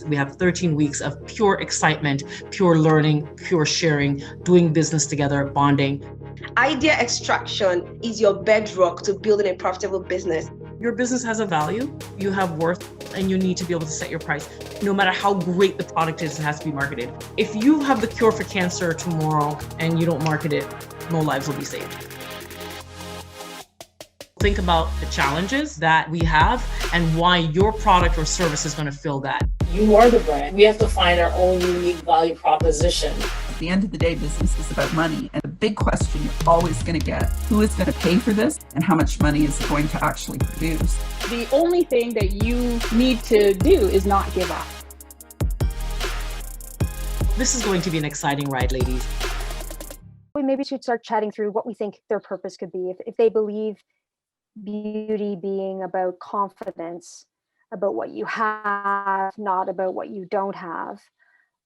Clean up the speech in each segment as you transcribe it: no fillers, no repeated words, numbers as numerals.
We have 13 weeks of pure excitement, pure learning, pure sharing, doing business together, bonding. Idea extraction is your bedrock to building a profitable business. Your business has a value, you have worth, and you need to be able to set your price. No matter how great the product is, it has to be marketed. If you have the cure for cancer tomorrow and you don't market it, no lives will be saved. Think about the challenges that we have and why your product or service is going to fill that. You are the brand. We have to find our own unique value proposition. At the end of the day, business is about money. And the big question you're always going to get, who is going to pay for this and how much money is it going to actually produce? The only thing that you need to do is not give up. This is going to be an exciting ride, ladies. We maybe should start chatting through what we think their purpose could be. If they believe beauty being about confidence, about what you have, not about what you don't have,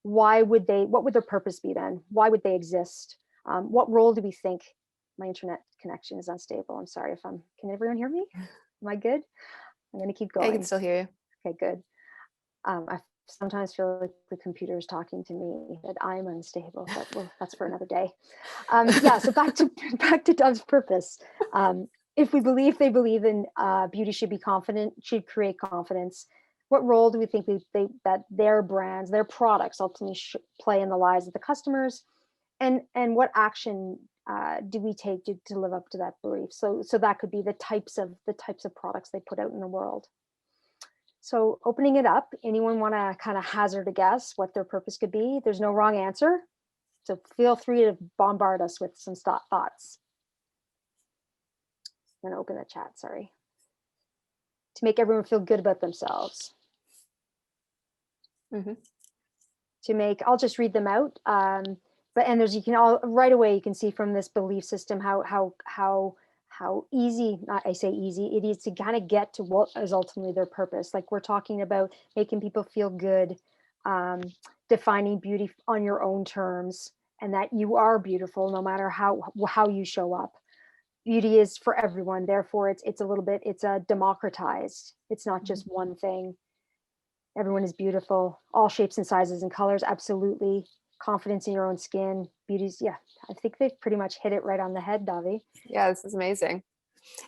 what would their purpose be then? Why would they exist? What role do we think? My internet connection is unstable. I'm sorry can everyone hear me? Am I good? I'm going to keep going. I can still hear you. Okay, good. I sometimes feel like the computer is talking to me, that I'm unstable, but that's for another day. So back to Dove's purpose. If we believe they believe in beauty should be confident, should create confidence, what role do we think that their brands, their products ultimately should play in the lives of the customers, and what action do we take to live up to that belief? So that could be the types of products they put out in the world. So opening it up, anyone want to kind of hazard a guess what their purpose could be? There's no wrong answer, so feel free to bombard us with some thoughts. I'm going to open the chat, sorry. To make everyone feel good about themselves. I'll just read them out. And you can all right away, you can see from this belief system how easy, I say easy, it is to kind of get to what is ultimately their purpose. Like we're talking about making people feel good, defining beauty on your own terms, and that you are beautiful no matter how you show up. Beauty is for everyone, therefore it's democratized. It's not just one thing. Everyone is beautiful, all shapes and sizes and colors, absolutely. Confidence in your own skin, beauty's, I think they've pretty much hit it right on the head, Davi. Yeah, this is amazing.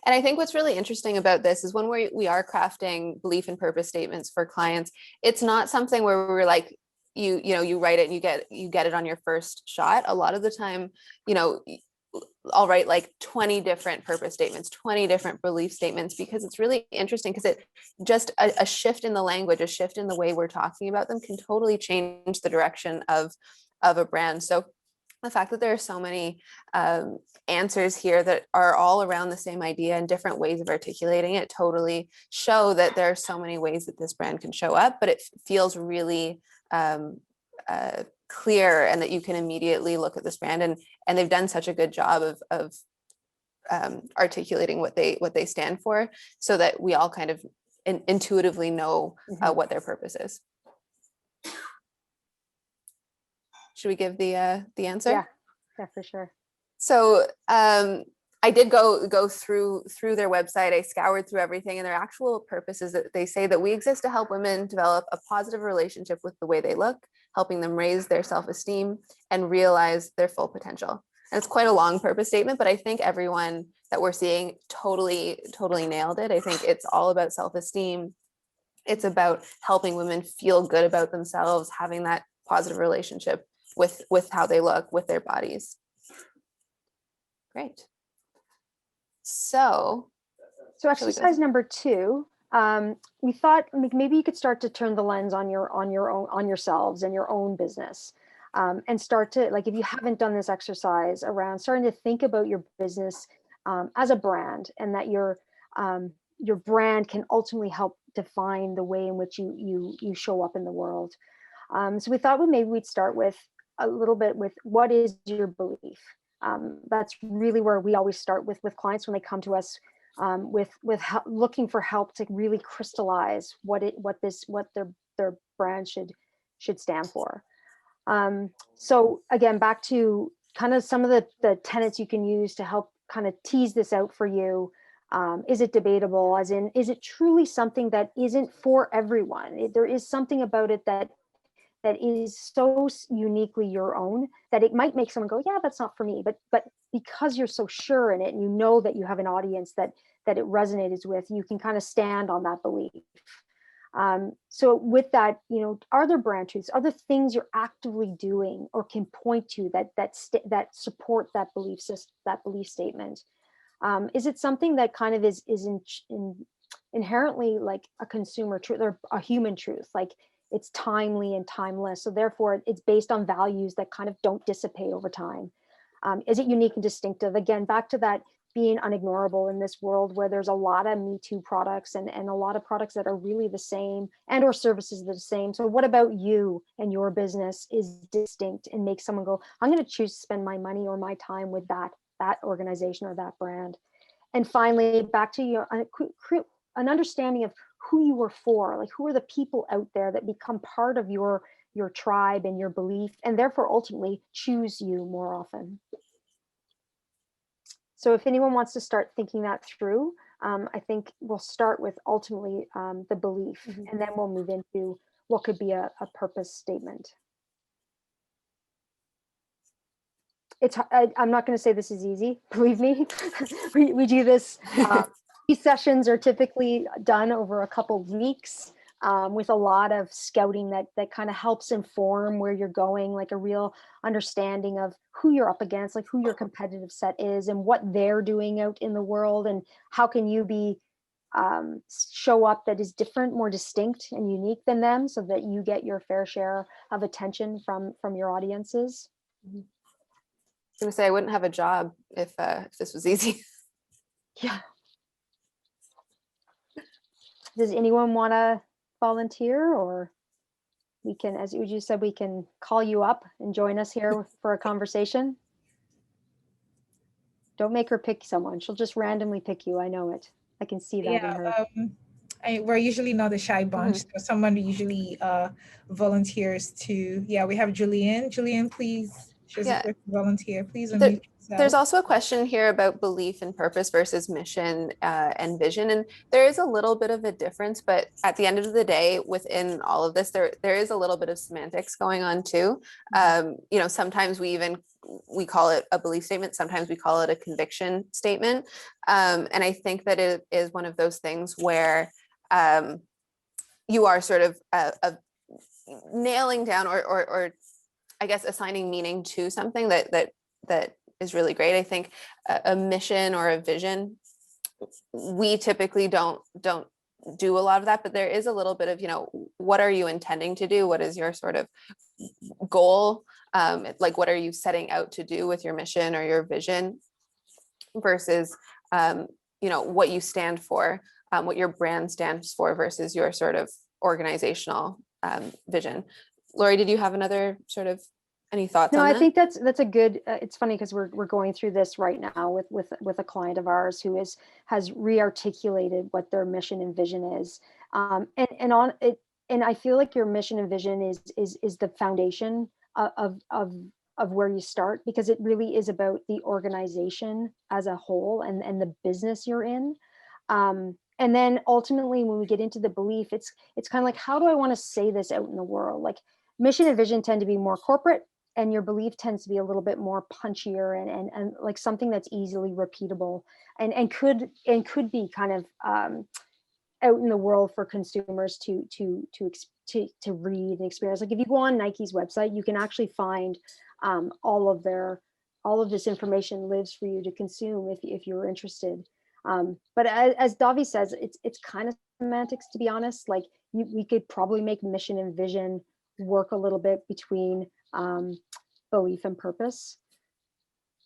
And I think what's really interesting about this is when we are crafting belief and purpose statements for clients, it's not something where we're like, you write it and you get it on your first shot. A lot of the time, I'll write like 20 different purpose statements, 20 different belief statements, because it's really interesting because it just a shift in the language, a shift in the way we're talking about them can totally change the direction of a brand. So the fact that there are so many answers here that are all around the same idea and different ways of articulating it totally show that there are so many ways that this brand can show up, but it feels really clear and that you can immediately look at this brand and they've done such a good job of articulating what they stand for so that we all kind of intuitively know what their purpose is. Should we give the answer? Yeah, for sure. So I did go through their website. I scoured through everything, and their actual purpose is that they say that we exist to help women develop a positive relationship with the way they look, helping them raise their self-esteem and realize their full potential. And it's quite a long purpose statement, but I think everyone that we're seeing totally nailed it. I think it's all about self-esteem. It's about helping women feel good about themselves, having that positive relationship with how they look, with their bodies. Great. So exercise number 2, we thought maybe you could start to turn the lens on yourselves and your own business, and start to, like, if you haven't done this exercise around starting to think about your business as a brand, and that your brand can ultimately help define the way in which you show up in the world. So we thought maybe we'd start with a little bit with what is your belief. That's really where we always start with clients when they come to us with looking for help to really crystallize what their brand should stand for. So again, back to kind of some of the tenets you can use to help kind of tease this out for you. Is it debatable? As in, is it truly something that isn't for everyone? There is something about it that is so uniquely your own that it might make someone go, yeah, that's not for me. But because you're so sure in it, and you know that you have an audience that it resonates with, you can kind of stand on that belief. So with that, are there brand truths? Are there things you're actively doing or can point to that support that belief statement? Is it something that kind of is inherently like a consumer truth or a human truth? Like it's timely and timeless. So therefore it's based on values that kind of don't dissipate over time. Is it unique and distinctive? Again, back to that being unignorable in this world where there's a lot of Me Too products and a lot of products that are really the same and or services that are the same. So what about you and your business is distinct and makes someone go, I'm going to choose to spend my money or my time with that organization or that brand? And finally, back to your an understanding of who you were for, like who are the people out there that become part of your tribe and your belief, and therefore ultimately choose you more often. So if anyone wants to start thinking that through, I think we'll start with ultimately the belief, and then we'll move into what could be a purpose statement. I'm not going to say this is easy, believe me. we do this. These sessions are typically done over a couple of weeks with a lot of scouting that kind of helps inform where you're going, like a real understanding of who you're up against, like who your competitive set is and what they're doing out in the world, and how can you be show up that is different, more distinct and unique than them, so that you get your fair share of attention from your audiences. I was going to say I wouldn't have a job if this was easy. Yeah. Does anyone want to volunteer, or we can, as Uju said, we can call you up and join us here for a conversation? Don't make her pick someone. She'll just randomly pick you. I know it. I can see that in her. We're usually not a shy bunch. So someone usually volunteers to, we have Julianne. Julianne, please. She's a first volunteer. Please unmute yourself. There's also a question here about belief and purpose versus mission and vision. And there is a little bit of a difference, but at the end of the day, within all of this, there is a little bit of semantics going on too. Sometimes we call it a belief statement. Sometimes we call it a conviction statement. And I think that it is one of those things where you are sort of nailing down or I guess assigning meaning to something that is really great. I think a mission or a vision, we typically don't do a lot of that, but there is a little bit of, what are you intending to do? What is your sort of goal? Like, what are you setting out to do with your mission or your vision versus, what you stand for, what your brand stands for versus your sort of organizational vision. Lori, did you have another sort of any thoughts on that? No, I think that's a good, it's funny because we're going through this right now with a client of ours who has re-articulated what their mission and vision is. And I feel like your mission and vision is the foundation of where you start, because it really is about the organization as a whole and the business you're in. And then ultimately, when we get into the belief, it's kind of like, how do I want to say this out in the world? Like mission and vision tend to be more corporate, and your belief tends to be a little bit more punchier and like something that's easily repeatable and could be kind of out in the world for consumers to read and experience. Like if you go on Nike's website, you can actually find all of this information lives for you to consume if you're interested. But as Davi says, it's kind of semantics, to be honest. Like we could probably make mission and vision work a little bit between belief and purpose.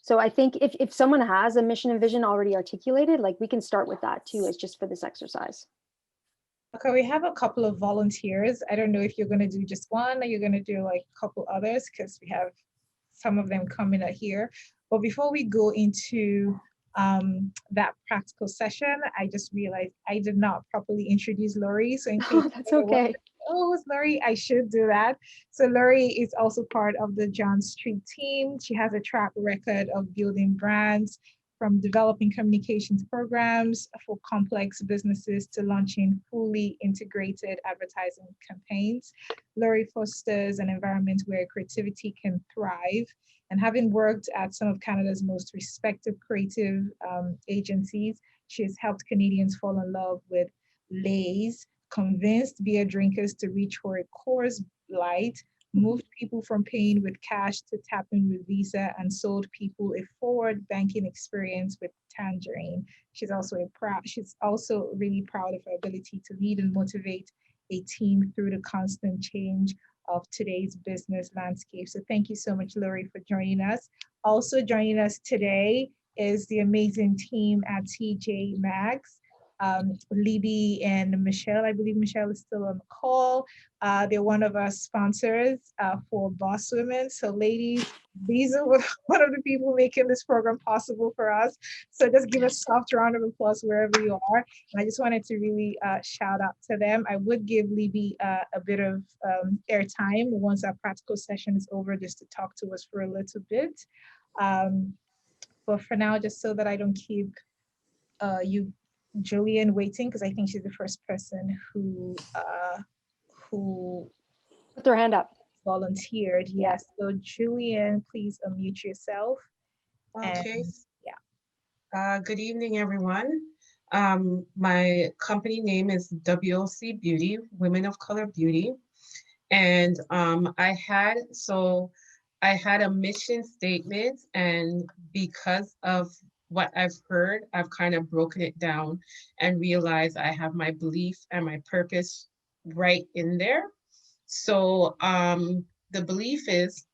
So I think if someone has a mission and vision already articulated, like we can start with that too, as just for this exercise. Okay, we have a couple of volunteers. I don't know if you're going to do just one or you're going to do like a couple others, because we have some of them coming out here. But before we go into that practical session, I just realized I did not properly introduce Lori. So in case that's okay. It's Lori, I should do that. So Lori is also part of the John Street team. She has a track record of building brands from developing communications programs for complex businesses to launching fully integrated advertising campaigns. Lori fosters an environment where creativity can thrive. And having worked at some of Canada's most respected creative agencies, she has helped Canadians fall in love with Lay's, convinced beer drinkers to reach for a Coors Light, moved people from paying with cash to tapping with Visa, and sold people a forward banking experience with Tangerine. She's also really proud of her ability to lead and motivate a team through the constant change of today's business landscape. So thank you so much, Lori, for joining us. Also joining us today is the amazing team at TJ Maxx. Libby and Michelle, I believe Michelle is still on the call. They're one of our sponsors for Boss Women. So ladies, these are one of the people making this program possible for us. So just give a soft round of applause wherever you are. And I just wanted to really shout out to them. I would give Libby a bit of airtime once our practical session is over, just to talk to us for a little bit. But for now, just so that I don't keep Julian waiting, because I think she's the first person who Put their hand up. volunteered. Yes. So Julian, please unmute yourself. Okay. And, Good evening, everyone. My company name is WOC Beauty, Women of Color Beauty. And I had a mission statement, and because of what I've heard, I've kind of broken it down and realized I have my belief and my purpose right in there. So the belief is,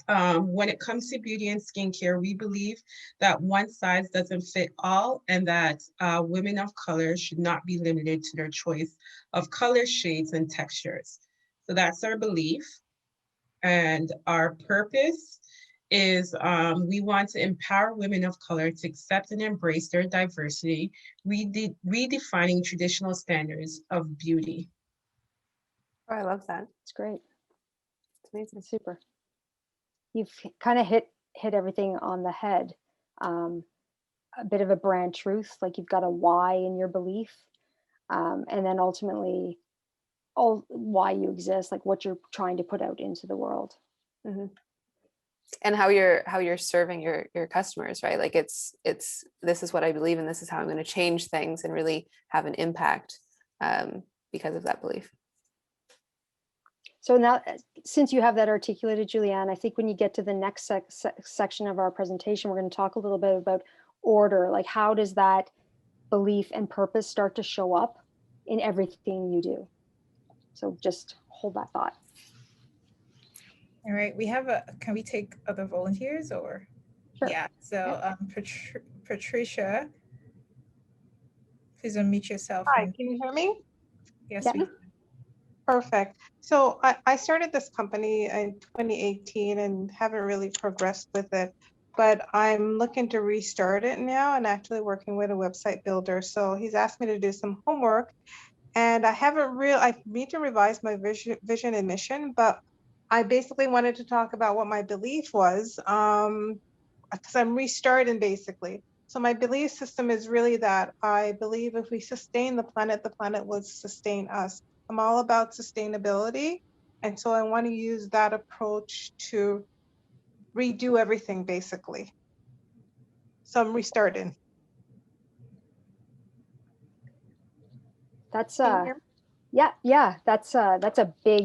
when it comes to beauty and skincare, we believe that one size doesn't fit all, and that women of color should not be limited to their choice of color, shades, and textures. So that's our belief. And our purpose is we want to empower women of color to accept and embrace their diversity, redefining traditional standards of beauty. Oh, I love that. It's great. It's amazing. Super. You've kind of hit everything on the head. A bit of a brand truth, like you've got a why in your belief, and then ultimately why you exist, like what you're trying to put out into the world. Mm-hmm. And how you're serving your customers, right? Like it's this is what I believe, and this is how I'm going to change things and really have an impact because of that belief. So now, since you have that articulated, Julianne, I think when you get to the next section of our presentation, we're going to talk a little bit about order. Like, how does that belief and purpose start to show up in everything you do? So just hold that thought. all right, can we take other volunteers or? Sure. Yeah, so Patricia, please unmute yourself. Hi, And, can you hear me? yes, Yeah. we can. Perfect. So I started this company in 2018 and haven't really progressed with it, but I'm looking to restart it now and actually working with a website builder. So he's asked me to do some homework, and I need to revise my vision and mission, but I basically wanted to talk about what my belief was, because I'm restarting basically. So my belief system is really that I believe if we sustain the planet will sustain us. I'm all about sustainability. And so I want to use that approach to redo everything basically. So I'm restarting. That's Can you hear me? yeah, that's a big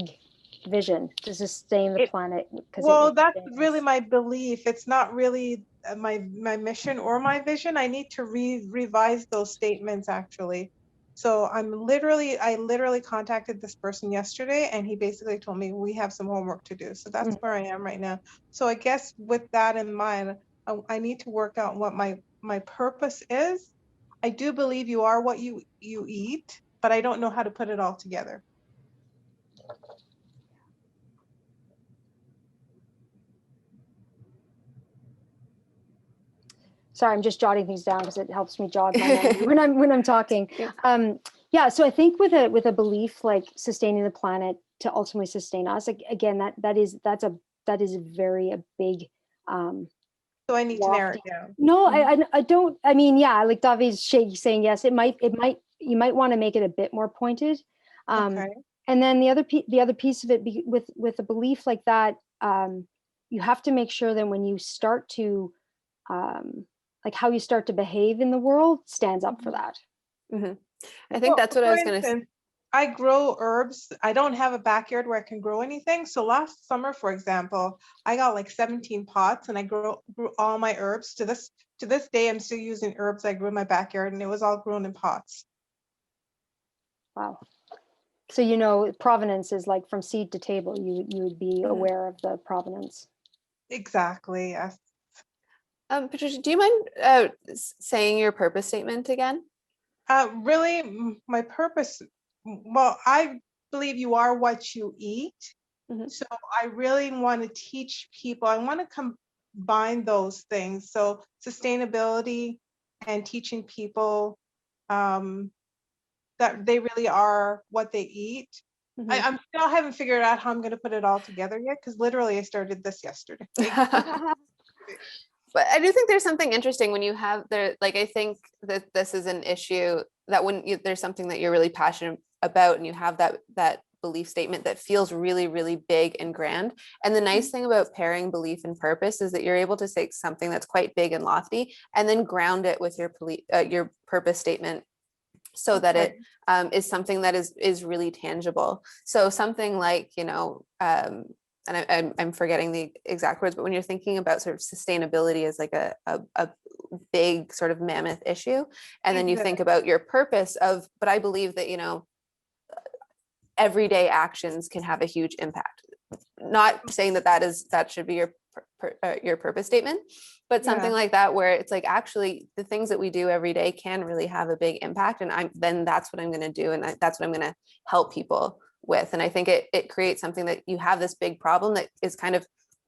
vision to sustain the planet. Well, that's really my belief. It's not really my mission or my vision. I need to revise those statements actually. So I literally contacted this person yesterday, and he basically told me we have some homework to do. So that's where I am right now. So I guess with that in mind, I need to work out what my purpose is. I do believe you are what you eat, but I don't know how to put it all together. Sorry, I'm just jotting things down because it helps me jog my memory when I'm talking. Yeah, so I think with a belief like sustaining the planet to ultimately sustain us, again, that's a very big. So So I need to narrow lofty. it down. No, I don't. I mean, yeah, like David's saying yes. You might want to make it a bit more pointed. Okay. And then the other piece of it, with a belief like that, you have to make sure that when you start to, like how you start to behave in the world, stands up for that. Mm-hmm. I think that's what I was going to say. I grow herbs. I don't have a backyard where I can grow anything. So last summer, for example, I got like 17 pots and I grew all my herbs. To this day, I'm still using herbs I grew in my backyard, and it was all grown in pots. Wow. So provenance is like from seed to table. You would be aware of the provenance. Exactly. Yes. Patricia, do you mind saying your purpose statement again? Really, my purpose. Well, I believe you are what you eat. Mm-hmm. So I really want to teach people. I want to combine those things. So sustainability and teaching people that they really are what they eat. Mm-hmm. I'm still haven't figured out how I'm going to put it all together yet, because literally I started this yesterday. But I do think there's something interesting when you have like, I think that this is an issue that when there's something that you're really passionate about and you have that belief statement that feels really, really big and grand. And the nice thing about pairing belief and purpose is that you're able to take something that's quite big and lofty and then ground it with your purpose statement, so that it is something that is really tangible. So something like, and I'm forgetting the exact words, but when you're thinking about sort of sustainability as like a big sort of mammoth issue, and then you think about your purpose but I believe that, everyday actions can have a huge impact. Not saying that should be your purpose statement, but something like that, where it's like, actually the things that we do every day can really have a big impact. And then that's what I'm going to do. And that's what I'm going to help people with. And I think it creates something that you have this big problem that is kind of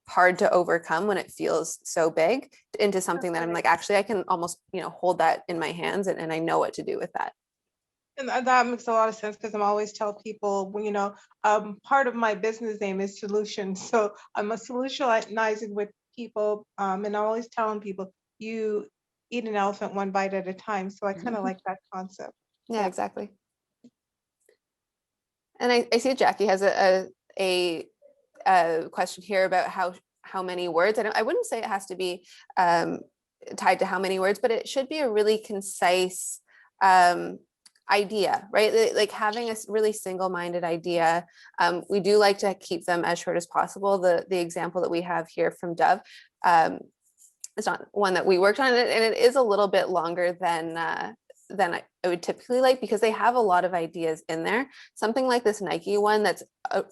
hard to overcome when it feels so big, into something that I'm like, actually, I can almost, hold that in my hands and I know what to do with that. And that makes a lot of sense, because I'm always tell people, part of my business name is solution. So I'm a solutionizing with people, and I'm always telling people, you eat an elephant one bite at a time. So I kind of like that concept. Yeah, exactly. And I see Jackie has a question here about how many words. I wouldn't say it has to be tied to how many words, but it should be a really concise idea, right? Like having a really single-minded idea. We do like to keep them as short as possible. The example that we have here from Dove, it's not one that we worked on, and it is a little bit longer than I would typically like, because they have a lot of ideas in there. Something like this Nike one, that's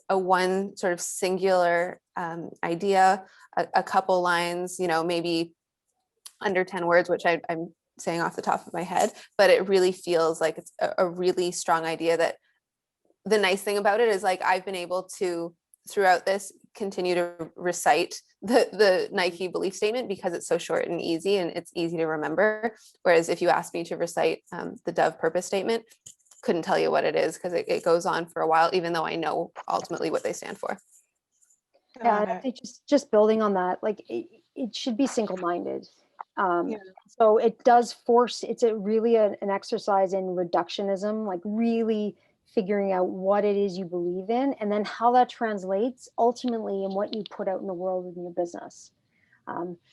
a one sort of singular idea, a couple lines, maybe under 10 words, which I'm saying off the top of my head, but it really feels like it's a really strong idea. That the nice thing about it is, like, I've been able to, throughout this, continue to recite the Nike belief statement, because it's so short and easy and it's easy to remember. Whereas if you asked me to recite the Dove purpose statement, couldn't tell you what it is, because it goes on for a while, even though I know ultimately what they stand for. Yeah, I think just building on that, like it should be single-minded. So it does force, it's really an exercise in reductionism, like really figuring out what it is you believe in, and then how that translates ultimately in what you put out in the world in your business.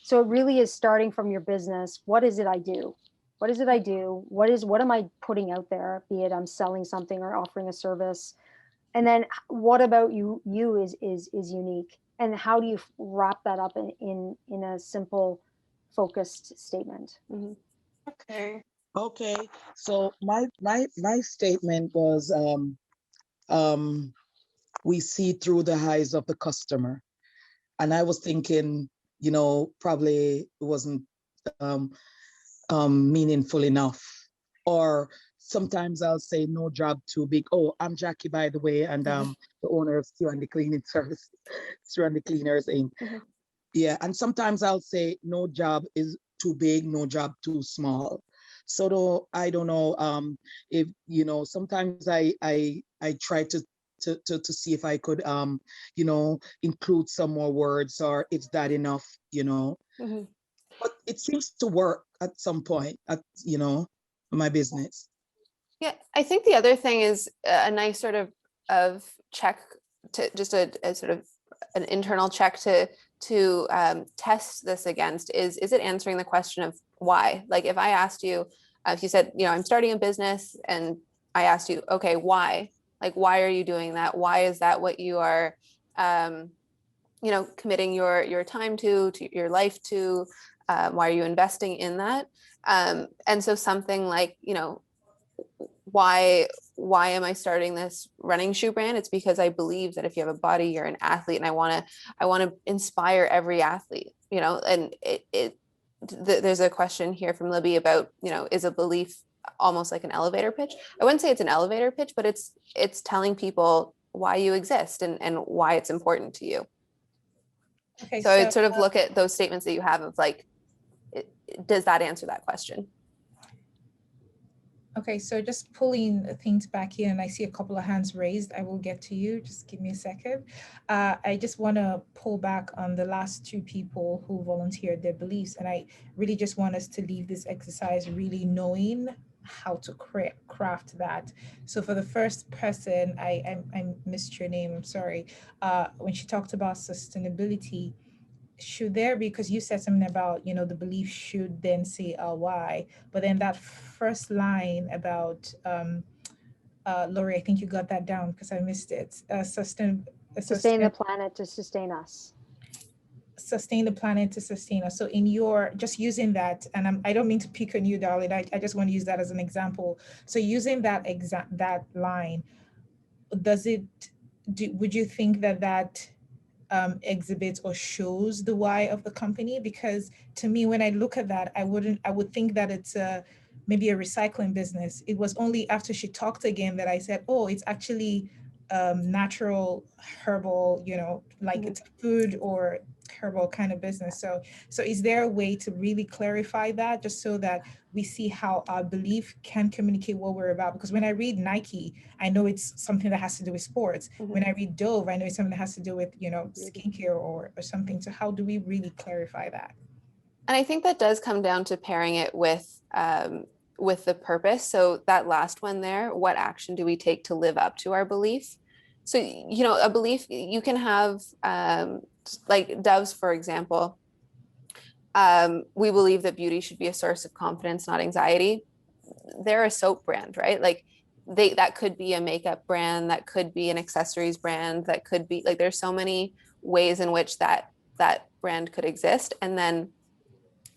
So it really is starting from your business. What is it I do? What is it I do? What am I putting out there? Be it I'm selling something or offering a service. And then what about you is unique? And how do you wrap that up in a simple, focused statement? Mm-hmm. Okay. So my statement was we see through the eyes of the customer. And I was thinking, probably it wasn't meaningful enough. Or sometimes I'll say no job too big. Oh, I'm Jackie, by the way, and the owner of Surround the Cleaning Service, Surround the Cleaners Inc. Mm-hmm. Yeah, and sometimes I'll say no job is too big, no job too small. So I don't know if sometimes I try to see if I could include some more words, or is that enough? Mm-hmm. but it seems to work at some point at, my business. Yeah, I think the other thing is a nice sort of check, to just a sort of an internal check to test this against is it answering the question of why? Like if I asked you, if you said, I'm starting a business, and I asked you, okay, why? Like, why are you doing that? Why is that what you are, committing your time to your life to? Why are you investing in that? And so something like, why am I starting this running shoe brand? It's because I believe that if you have a body, you're an athlete, and I want to inspire every athlete, and there's a question here from Libby about, is a belief almost like an elevator pitch? I wouldn't say it's an elevator pitch, but it's telling people why you exist and why it's important to you. Okay, So I'd sort of look at those statements that you have of like, does that answer that question? Okay, so just pulling things back in, and I see a couple of hands raised. I will get to you. Just give me a second. I just want to pull back on the last two people who volunteered their beliefs. And I really just want us to leave this exercise really knowing how to craft that. So for the first person, I missed your name, I'm sorry. When she talked about sustainability, should there be, because you said something about, the belief should then say why, but then that first line about, Lori, I think you got that down because I missed it. Sustain the planet to sustain us. Sustain the planet to sustain us. So in your, just using that, and I don't mean to pick on you, darling, I just want to use that as an example. So using that that line, would you think that exhibits or shows the why of the company? Because to me, when I look at that, I would think that it's maybe a recycling business. It was only after she talked again that I said, oh, it's actually natural herbal, like it's food or herbal kind of business. So is there a way to really clarify that, just so that we see how our belief can communicate what we're about? Because when I read Nike, I know it's something that has to do with sports. Mm-hmm. When I read Dove, I know it's something that has to do with, skincare or something. So how do we really clarify that? And I think that does come down to pairing it with the purpose. So that last one there, what action do we take to live up to our belief? So, a belief, you can have, like Dove's, for example, we believe that beauty should be a source of confidence, not anxiety. They're a soap brand, right? Like that could be a makeup brand, that could be an accessories brand, that could be like, there's so many ways in which that brand could exist. And then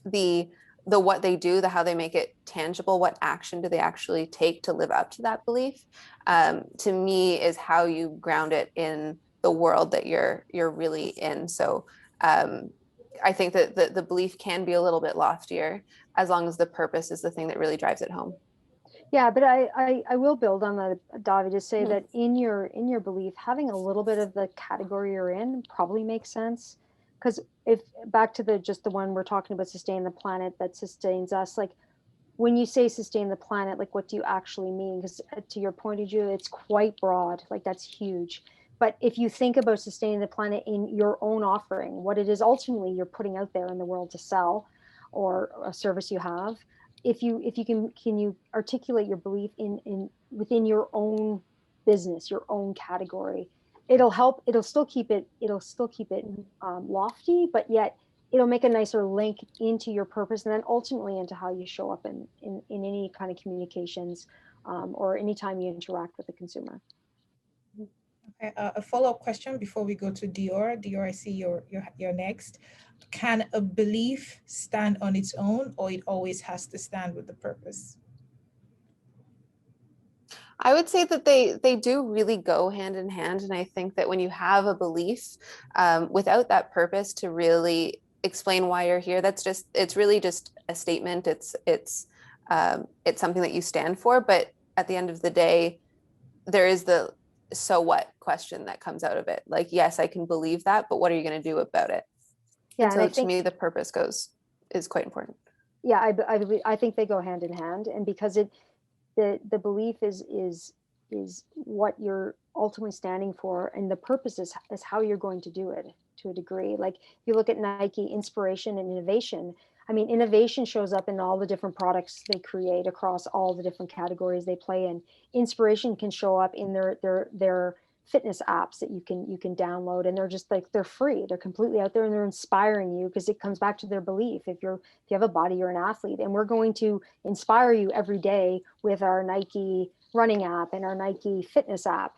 the what they do, how they make it tangible, what action do they actually take to live up to that belief, to me is how you ground it in the world that you're really in. So I think that the belief can be a little bit loftier as long as the purpose is the thing that really drives it home. Yeah, but I will build on that, Davi, to say that in your belief, having a little bit of the category you're in probably makes sense. Because if back to the one we're talking about, sustain the planet that sustains us, like when you say sustain the planet, like what do you actually mean? Because to your point of view, it's quite broad, like that's huge. But if you think about sustaining the planet in your own offering, what it is ultimately you're putting out there in the world to sell, or a service you have, if you can you articulate your belief in within your own business, your own category, it'll help. It'll still keep it lofty, but yet it'll make a nicer link into your purpose, and then ultimately into how you show up in any kind of communications, or anytime you interact with the consumer. Okay, a follow-up question before we go to Dior. Dior, I see you're next. Can a belief stand on its own, or it always has to stand with the purpose? I would say that they do really go hand in hand. And I think that when you have a belief, without that purpose to really explain why you're here, it's really just a statement. It's something that you stand for. But at the end of the day, there is the so what question that comes out of it. Like, yes, I can believe that, but what are you going to do about it? Yeah. And so to me, the purpose is quite important. Yeah, I think they go hand in hand, and because the belief is what you're ultimately standing for, and the purpose is how you're going to do it to a degree. Like if you look at Nike, inspiration and innovation, I mean, innovation shows up in all the different products they create across all the different categories they play in. Inspiration can show up in their fitness apps that you can download, and they're just like, they're free. They're completely out there, and they're inspiring you because it comes back to their belief. If you have a body, you're an athlete, and we're going to inspire you every day with our Nike running app and our Nike fitness app.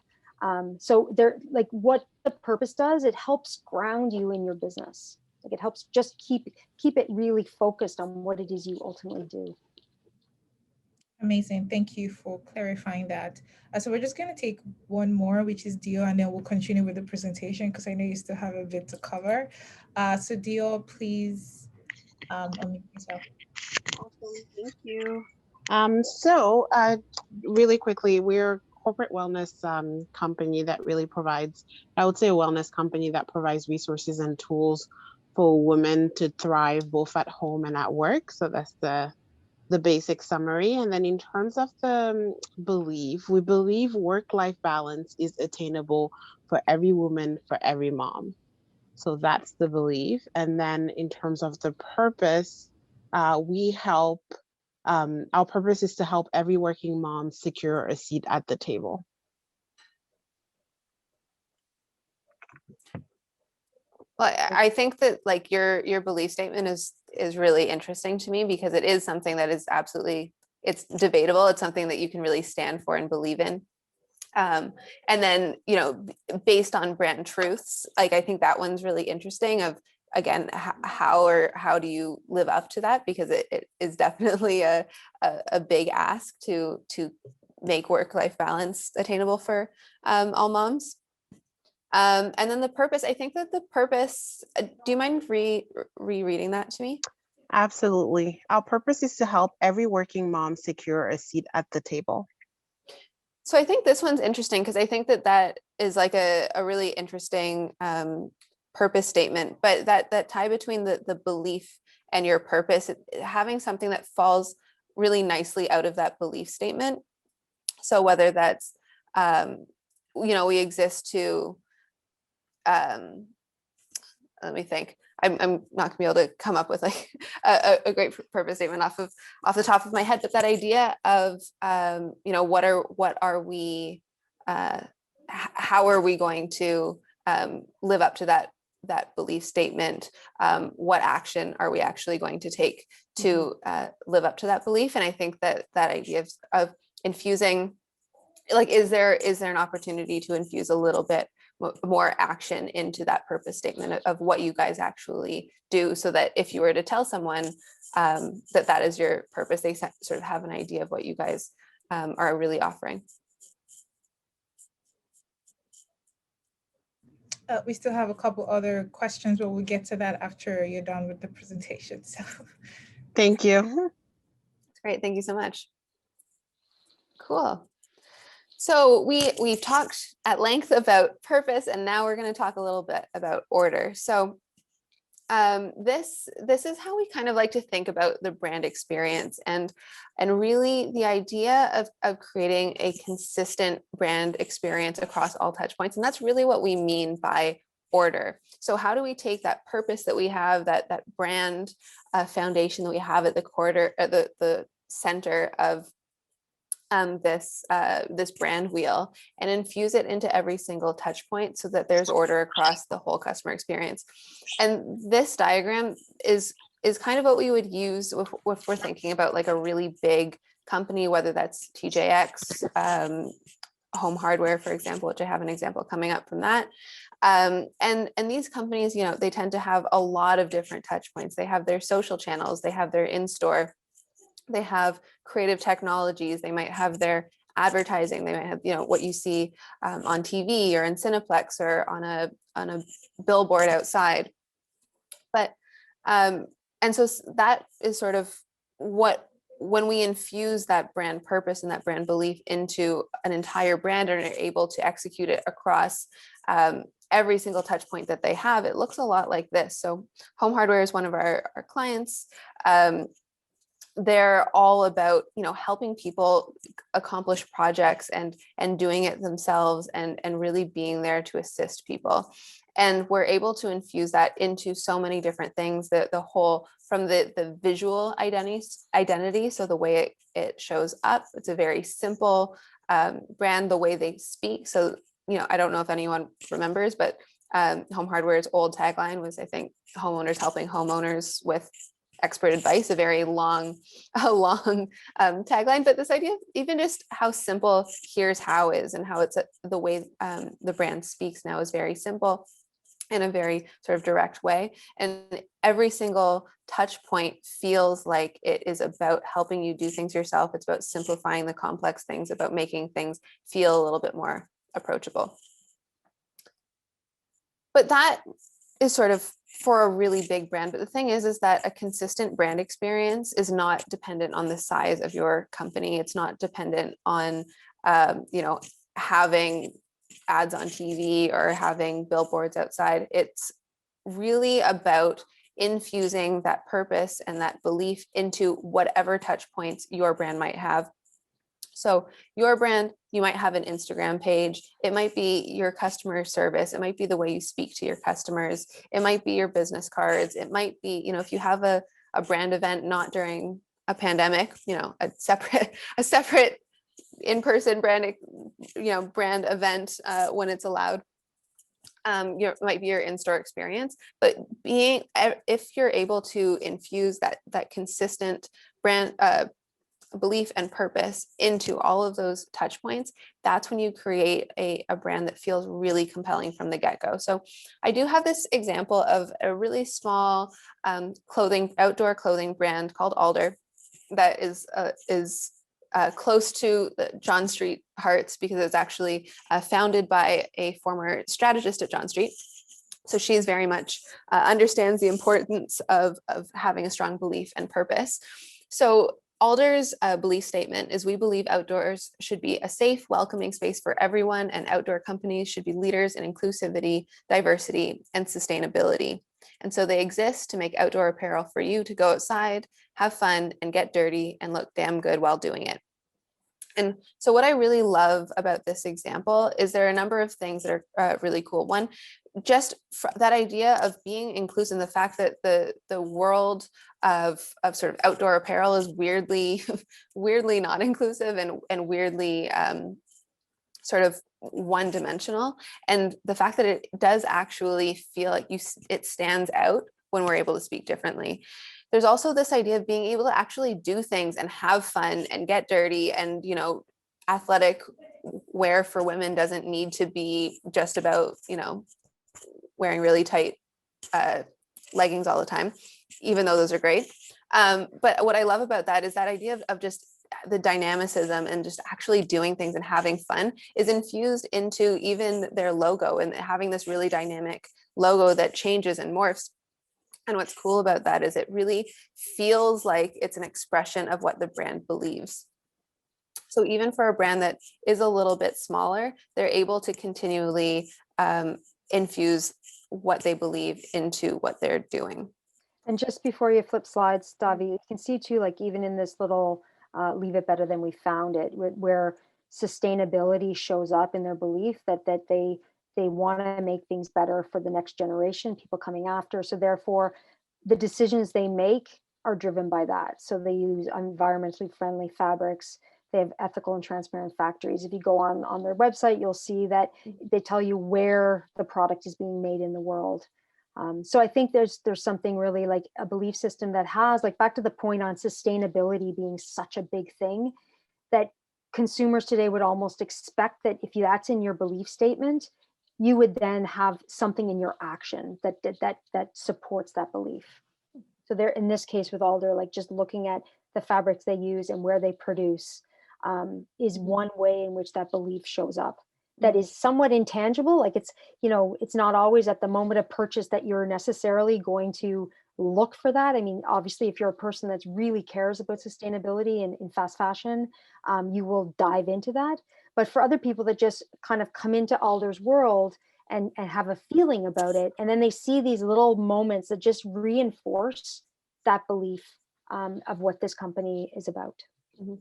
So they're like, what the purpose does, it helps ground you in your business. Like, it helps just keep it really focused on what it is you ultimately do. Amazing. Thank you for clarifying that. So we're just going to take one more, which is Dio, and then we'll continue with the presentation because I know you still have a bit to cover. So Dio, please unmute yourself. Awesome. Thank you. Really quickly, we're a corporate wellness company that really provides, I would say, a wellness company that provides resources and tools for women to thrive both at home and at work. So that's the basic summary. And then in terms of the belief, we believe work-life balance is attainable for every woman, for every mom. So that's the belief. And then in terms of the purpose, we help, our purpose is to help every working mom secure a seat at the table. Well, I think that like your belief statement is really interesting to me because it is something that is absolutely, it's debatable. It's something that you can really stand for and believe in. And then, you know, based on brand truths, like I think that one's really interesting of, again, how do you live up to that? Because it is definitely a big ask to make work-life balance attainable for all moms. And then the purpose, I think that the purpose, do you mind rereading that to me? Absolutely. Our purpose is to help every working mom secure a seat at the table. So I think this one's interesting because I think that is like a really interesting purpose statement, but that tie between the belief and your purpose, having something that falls really nicely out of that belief statement. So whether that's, you know, we exist to, let me think. I'm not gonna be able to come up with like a great purpose statement off the top of my head, but that idea of you know, what are we, how are we going to live up to that belief statement? What action are we actually going to take to live up to that belief? And I think that idea of infusing, like, is there an opportunity to infuse a little bit more action into that purpose statement of what you guys actually do, so that if you were to tell someone that is your purpose, they sort of have an idea of what you guys are really offering. We still have a couple other questions, but we'll get to that after you're done with the presentation. So thank you. That's great. Thank you so much. Cool. So we've talked at length about purpose, and now we're going to talk a little bit about order. So this is how we kind of like to think about the brand experience, and really the idea of creating a consistent brand experience across all touch points. And that's really what we mean by order. So how do we take that purpose that we have, that brand foundation that we have at the center of this brand wheel, and infuse it into every single touch point so that there's order across the whole customer experience. And this diagram is kind of what we would use if we're thinking about like a really big company, whether that's TJX, Home Hardware, for example, which I have an example coming up from that. And these companies, you know, they tend to have a lot of different touch points. They have their social channels, they have their in-store, they have creative technologies, they might have their advertising, they might have, you know, what you see on TV or in Cineplex or on a billboard outside. But and so that is sort of what, when we infuse that brand purpose and that brand belief into an entire brand and are able to execute it across every single touch point that they have, it looks a lot like this. So Home Hardware is one of our clients. They're all about, you know, helping people accomplish projects and doing it themselves and really being there to assist people. And we're able to infuse that into so many different things, the whole, from the visual identity. So the way it shows up, it's a very simple brand, the way they speak. So, I don't know if anyone remembers, but Home Hardware's old tagline was, I think, homeowners helping homeowners with expert advice, a very long tagline. But this idea of even just how simple here's how is, and how it's the way the brand speaks now is very simple in a very sort of direct way. And every single touch point feels like it is about helping you do things yourself. It's about simplifying the complex things, about making things feel a little bit more approachable. But that is sort of for a really big brand. But the thing is that a consistent brand experience is not dependent on the size of your company. It's not dependent on, having ads on TV or having billboards outside. It's really about infusing that purpose and that belief into whatever touch points your brand might have. So your brand, you might have an Instagram page. It might be your customer service. It might be the way you speak to your customers. It might be your business cards. It might be, if you have a brand event, not during a pandemic, a separate in-person brand event when it's allowed. Might be your in-store experience, but if you're able to infuse that consistent brand belief and purpose into all of those touch points, that's when you create a brand that feels really compelling from the get-go. So I do have this example of a really small outdoor clothing brand called Alder that is close to the John Street Hearts, because it's actually founded by a former strategist at John Street. So she's very much understands the importance of having a strong belief and purpose. So Alder's belief statement is, we believe outdoors should be a safe, welcoming space for everyone, and outdoor companies should be leaders in inclusivity, diversity, and sustainability. And so they exist to make outdoor apparel for you to go outside, have fun, and get dirty and look damn good while doing it. And so what I really love about this example is there are a number of things that are really cool. One, just that idea of being inclusive, the fact that the world of sort of outdoor apparel is weirdly not inclusive and weirdly sort of one-dimensional, and the fact that it does actually feel like it stands out when we're able to speak differently. There's also this idea of being able to actually do things and have fun and get dirty, and athletic wear for women doesn't need to be just about wearing really tight leggings all the time, even though those are great. But what I love about that is that idea of just the dynamicism and just actually doing things and having fun is infused into even their logo, and having this really dynamic logo that changes and morphs. And what's cool about that is it really feels like it's an expression of what the brand believes. So even for a brand that is a little bit smaller, they're able to continually infuse what they believe into what they're doing. And just before you flip slides, Davi, you can see too, like even in this little leave it better than we found it, where sustainability shows up in their belief that they want to make things better for the next generation, people coming after. So therefore, the decisions they make are driven by that. So they use environmentally friendly fabrics. They have ethical and transparent factories. If you go on their website, you'll see that they tell you where the product is being made in the world. So I think there's something really like a belief system that has, like, back to the point on sustainability being such a big thing, that consumers today would almost expect that if that's in your belief statement, you would then have something in your action that supports that belief. So they're, in this case with Alder, like just looking at the fabrics they use and where they produce is one way in which that belief shows up. That is somewhat intangible. Like it's not always at the moment of purchase that you're necessarily going to look for that. I mean, obviously, if you're a person that really cares about sustainability and in fast fashion, you will dive into that. But for other people that just kind of come into Alder's world and have a feeling about it, and then they see these little moments that just reinforce that belief of what this company is about. Mm-hmm.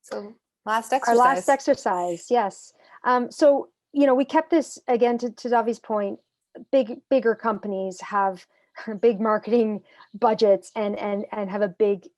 So last exercise. Our last exercise, yes. So, we kept this again to Davi's point. Bigger companies have big marketing budgets and have a big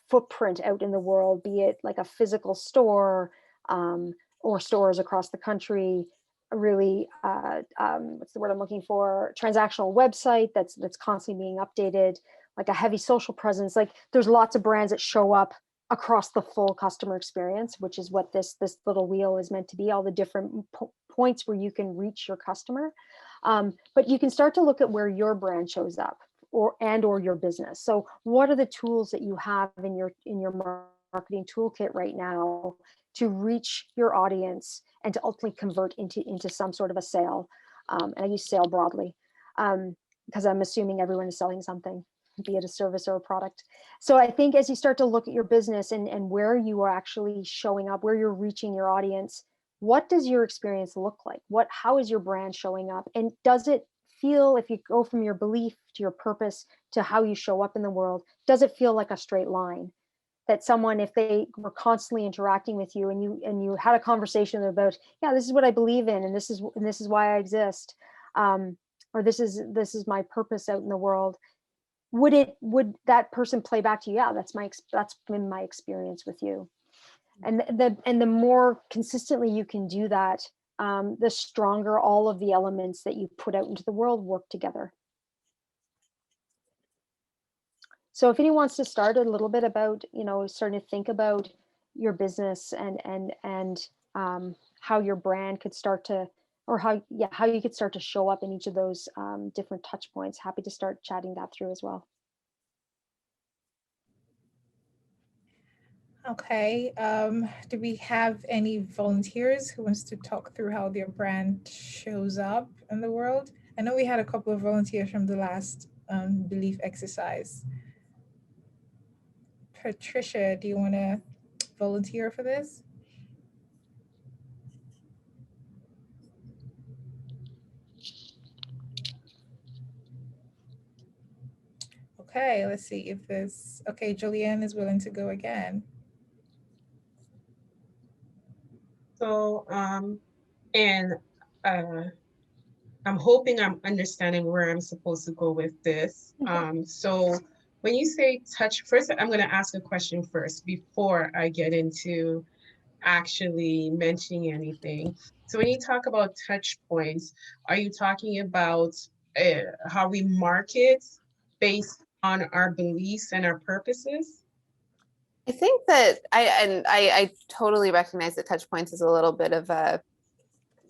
footprint out in the world, be it like a physical store or stores across the country. Really, what's the word I'm looking for? Transactional website that's constantly being updated, like a heavy social presence. Like there's lots of brands that show up across the full customer experience, which is what this little wheel is meant to be, all the different points where you can reach your customer. But you can start to look at where your brand shows up or your business. So what are the tools that you have in your marketing toolkit right now to reach your audience and to ultimately convert into some sort of a sale? And I use sale broadly because I'm assuming everyone is selling something, be it a service or a product. So I think as you start to look at your business and where you are actually showing up, where you're reaching your audience, what does your experience look like? How is your brand showing up? And does it feel, if you go from your belief to your purpose to how you show up in the world, does it feel like a straight line? That someone, if they were constantly interacting with you and you had a conversation about, yeah, this is what I believe in, and this is why I exist, or this is my purpose out in the world, would that person play back to you? Yeah, that's been my experience with you. And the more consistently you can do that, the stronger all of the elements that you put out into the world work together. So if anyone wants to start a little bit about, starting to think about your business and how your brand could start to, or how you could start to show up in each of those different touch points, happy to start chatting that through as well. Okay, do we have any volunteers who wants to talk through how their brand shows up in the world? I know we had a couple of volunteers from the last belief exercise. Patricia, do you want to volunteer for this? Okay, let's see if this, okay, Julianne is willing to go again. So, and I'm hoping I'm understanding where I'm supposed to go with this. So when you say touch, first, I'm going to ask a question first before I get into actually mentioning anything. So when you talk about touch points, are you talking about how we market based on our beliefs and our purposes? I think that I totally recognize that touch points is a little bit of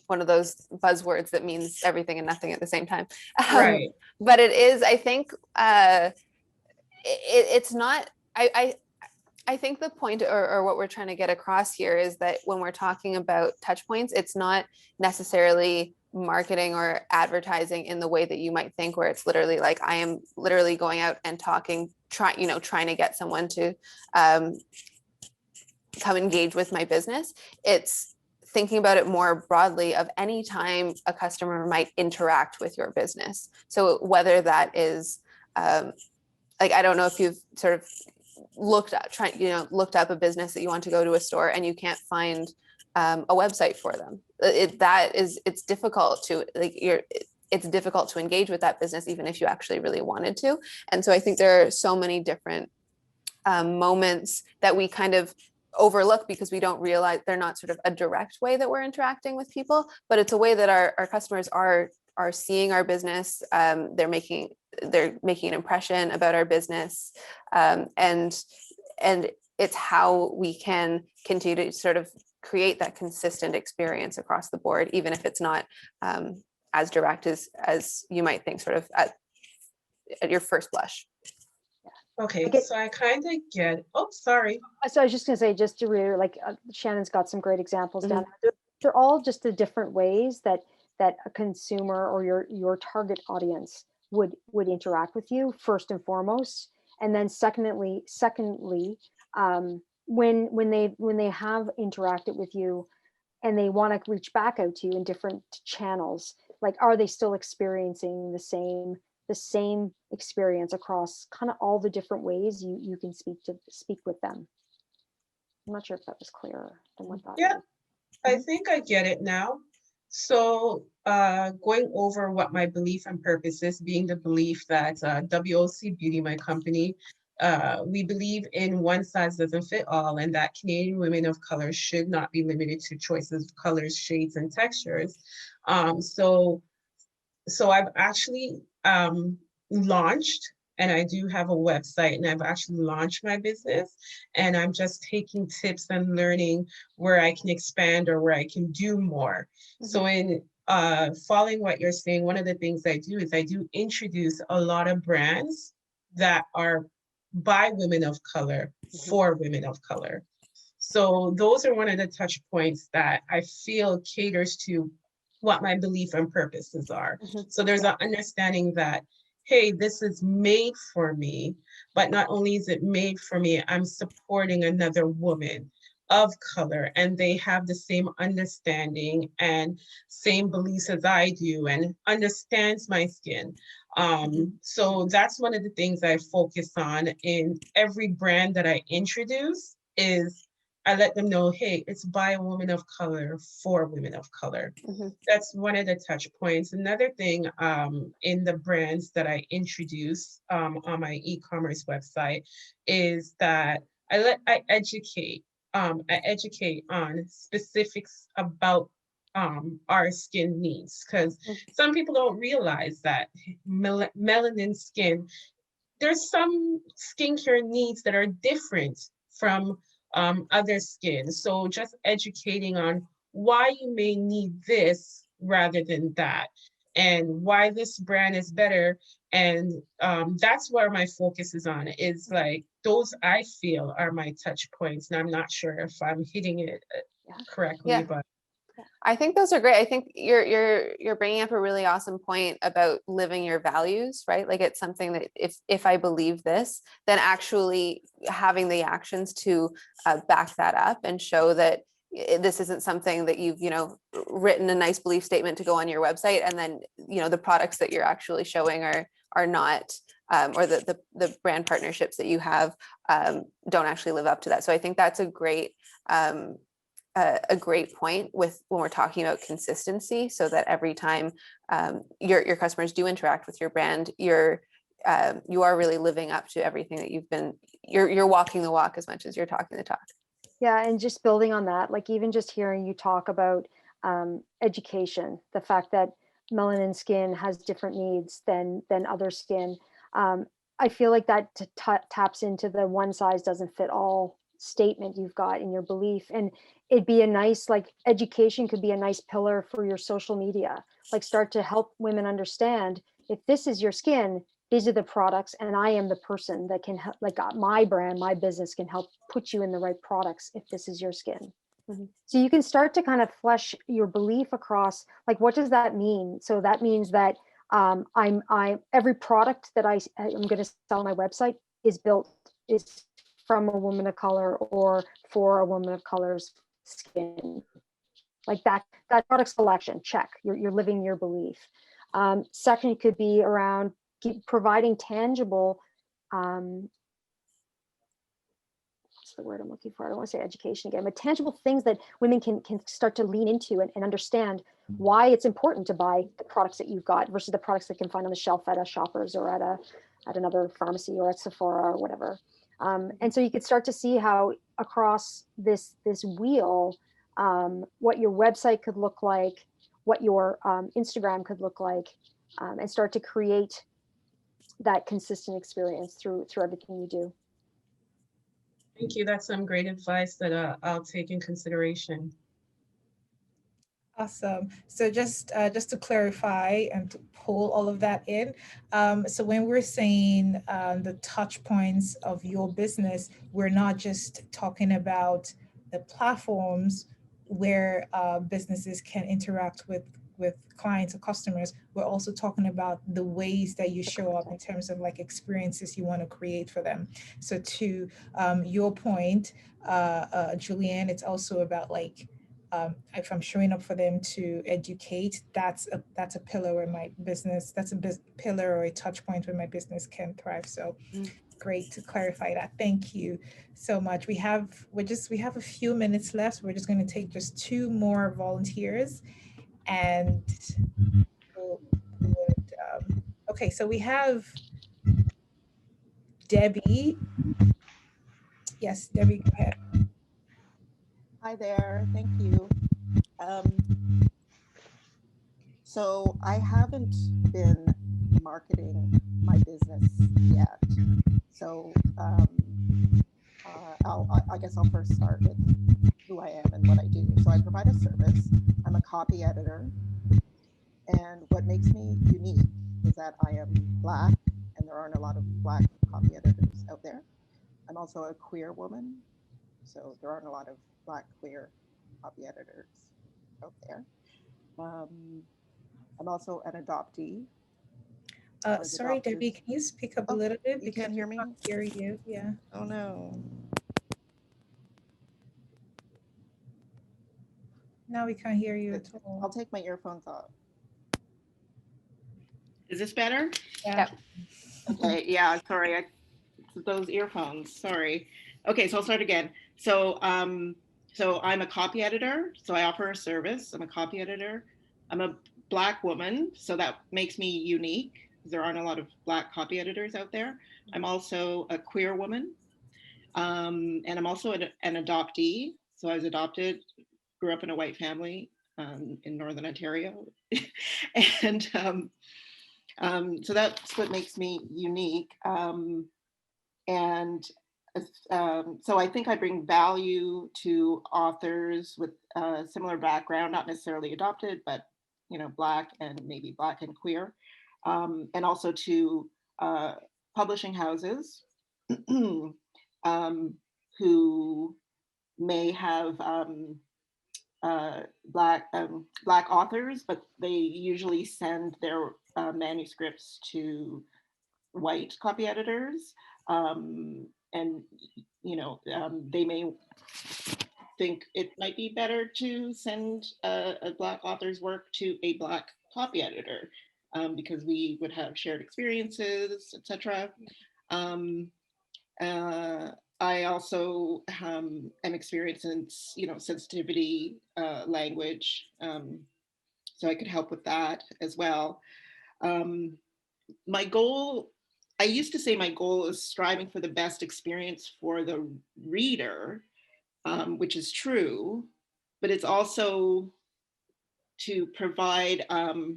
one of those buzzwords that means everything and nothing at the same time. Right. But it is, I think, it's not, I think the point or what we're trying to get across here is that when we're talking about touch points, it's not necessarily marketing or advertising in the way that you might think, where it's literally like, I am literally going out and talking, trying to get someone to come engage with my business. It's thinking about it more broadly of any time a customer might interact with your business. So whether that is like, I don't know if you've sort of looked up a business that you want to go to a store and you can't find a website for them. It's difficult to it's difficult to engage with that business, even if you actually really wanted to. And so I think there are so many different moments that we kind of overlook because we don't realize they're not sort of a direct way that we're interacting with people, but it's a way that our customers are seeing our business. They're making an impression about our business, and it's how we can continue to sort of create that consistent experience across the board, even if it's not as direct as you might think, sort of at your first blush. Okay, so I kind of get, oh, sorry. So I was just going to say, just to reiterate, like Shannon's got some great examples down there. They're all just the different ways that a consumer or your target audience would interact with you, first and foremost. And then secondly, when they have interacted with you and they want to reach back out to you in different channels, like, are they still experiencing the same experience across kind of all the different ways you can speak with them? I'm not sure if that was clearer than what that Yeah, I think I get it now. So going over what my belief and purpose is, being the belief that WOC Beauty, my company, we believe in one size doesn't fit all, and that Canadian women of color should not be limited to choices of colors, shades, and textures. So I've actually launched, and I do have a website, and I've actually launched my business, and I'm just taking tips and learning where I can expand or where I can do more. So in following what you're saying, one of the things I do is I do introduce a lot of brands that are by women of color for women of color. So those are one of the touch points that I feel caters to what my belief and purposes are. So there's an understanding that, hey, this is made for me, but not only is it made for me, I'm supporting another woman of color, and they have the same understanding and same beliefs as I do and understands my skin. So that's one of the things I focus on in every brand that I introduce is I let them know, hey, it's by a woman of color for women of color. That's one of the touch points. Another thing in the brands that I introduce on my e-commerce website is that I educate on specifics about our skin needs, because some people don't realize that melanin skin, there's some skincare needs that are different from other skin. So just educating on why you may need this rather than that, and why this brand is better. And that's where my focus is on. Is like those I feel are my touch points. And I'm not sure if I'm hitting it correctly, but I think those are great. I think you're bringing up a really awesome point about living your values, right? Like it's something that if I believe this, then actually having the actions to back that up and show that this isn't something that you've, written a nice belief statement to go on your website, and then, the products that you're actually showing are not, or the brand partnerships that you have don't actually live up to that. So I think that's a great point with when we're talking about consistency, so that every time your customers do interact with your brand, you are really living up to everything that you're walking the walk as much as you're talking the talk. Yeah, and just building on that, like even just hearing you talk about education, the fact that melanin skin has different needs than other skin, I feel like that taps into the one size doesn't fit all statement you've got in your belief. And it'd be a nice, like, education could be a nice pillar for your social media, like start to help women understand, if this is your skin, these are the products, and I am the person that can help, like my brand, my business can help put you in the right products if this is your skin. So you can start to kind of flesh your belief across, like, what does that mean? So that means that every product that I'm going to sell on my website is from a woman of color or for a woman of color's skin. Like that product selection, check. You're living your belief. Second, it could be around providing tangible, what's the word I'm looking for? I don't want to say education again, but tangible things that women can start to lean into and understand why it's important to buy the products that you've got versus the products they can find on the shelf at a Shoppers or at another pharmacy or at Sephora or whatever. And so you could start to see how across this wheel, what your website could look like, what your Instagram could look like, and start to create that consistent experience through everything you do. Thank you. That's some great advice that I'll take in consideration. Awesome. So just to clarify and to pull all of that in, so when we're saying the touch points of your business, we're not just talking about the platforms where businesses can interact with clients or customers. We're also talking about the ways that you show up in terms of like experiences you want to create for them. So to your point, Julianne, it's also about like if I'm showing up for them to educate, that's a pillar where my business, that's a pillar or a touch point where my business can thrive. So great to clarify that. Thank you so much. We have a few minutes left. We're just going to take just 2 more volunteers, and okay, so we have Debbie. Yes, Debbie, go ahead. Hi there, thank you. So I haven't been marketing my business yet. So I guess I'll first start with who I am and what I do. So I provide a service. I'm a copy editor. And what makes me unique is that I am Black, and there aren't a lot of Black copy editors out there. I'm also a queer woman, so there aren't a lot of Black queer copy editors out there. I'm also an adoptee. Sorry, adopters. Debbie, can you speak up a little bit? You can't hear me? I can't hear you, yeah. Oh no. Now we can't hear you at all. I'll take my earphones off. Is this better? Yeah. Okay, yeah, sorry, those earphones, sorry. Okay, so I'll start again. So so I'm a copy editor, so I offer a service. I'm a copy editor. I'm a Black woman, so that makes me unique. There aren't a lot of Black copy editors out there. I'm also a queer woman, and I'm also an adoptee. So I was adopted, grew up in a white family in Northern Ontario. And so that's what makes me unique. And so I think I bring value to authors with a similar background, not necessarily adopted, but Black and maybe Black and queer, and also to publishing houses who may have Black authors, but they usually send their manuscripts to white copy editors, and they may think it might be better to send a Black author's work to a Black copy editor because we would have shared experiences, etc. I also am experienced in sensitivity language, so I could help with that as well. My goal, I used to say my goal is striving for the best experience for the reader, which is true, but it's also to provide, I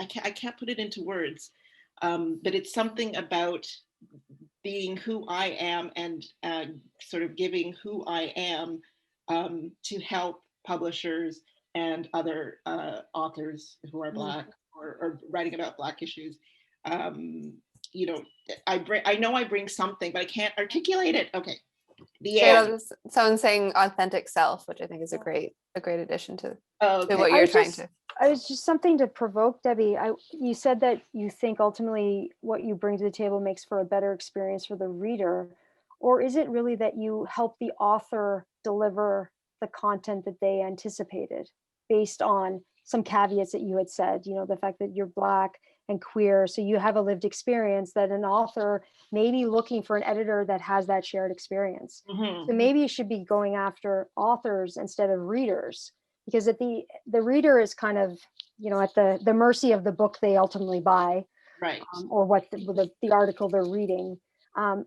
can't put it into words, but it's something about being who I am and sort of giving who I am to help publishers and other authors who are Black or writing about Black issues. I know I bring something, but I can't articulate it. Okay. Someone's saying authentic self, which I think is a great addition to Okay. what you're trying to. I was just something to provoke, Debbie. You said that you think ultimately what you bring to the table makes for a better experience for the reader, or is it really that you help the author deliver the content that they anticipated based on some caveats that you had said, the fact that you're Black and queer, so you have a lived experience that an author may be looking for an editor that has that shared experience. Mm-hmm. So maybe you should be going after authors instead of readers, because the reader is kind of, at the mercy of the book they ultimately buy, right? Or what the article they're reading.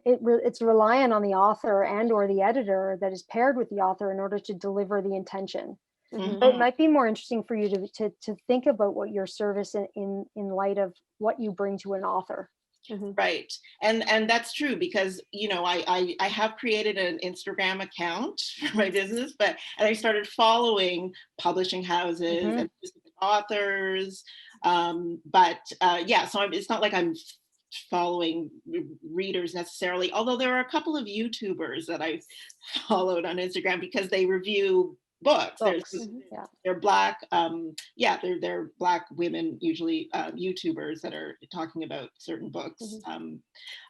It's reliant on the author and or the editor that is paired with the author in order to deliver the intention. Mm-hmm. But it might be more interesting for you to think about what your service in light of what you bring to an author. Mm-hmm. Right. And that's true because, I have created an Instagram account for my business, and I started following publishing houses and authors. So it's not like I'm following readers necessarily, although there are a couple of YouTubers that I've followed on Instagram because they review books. They're Black, they're Black women, usually YouTubers that are talking about certain books,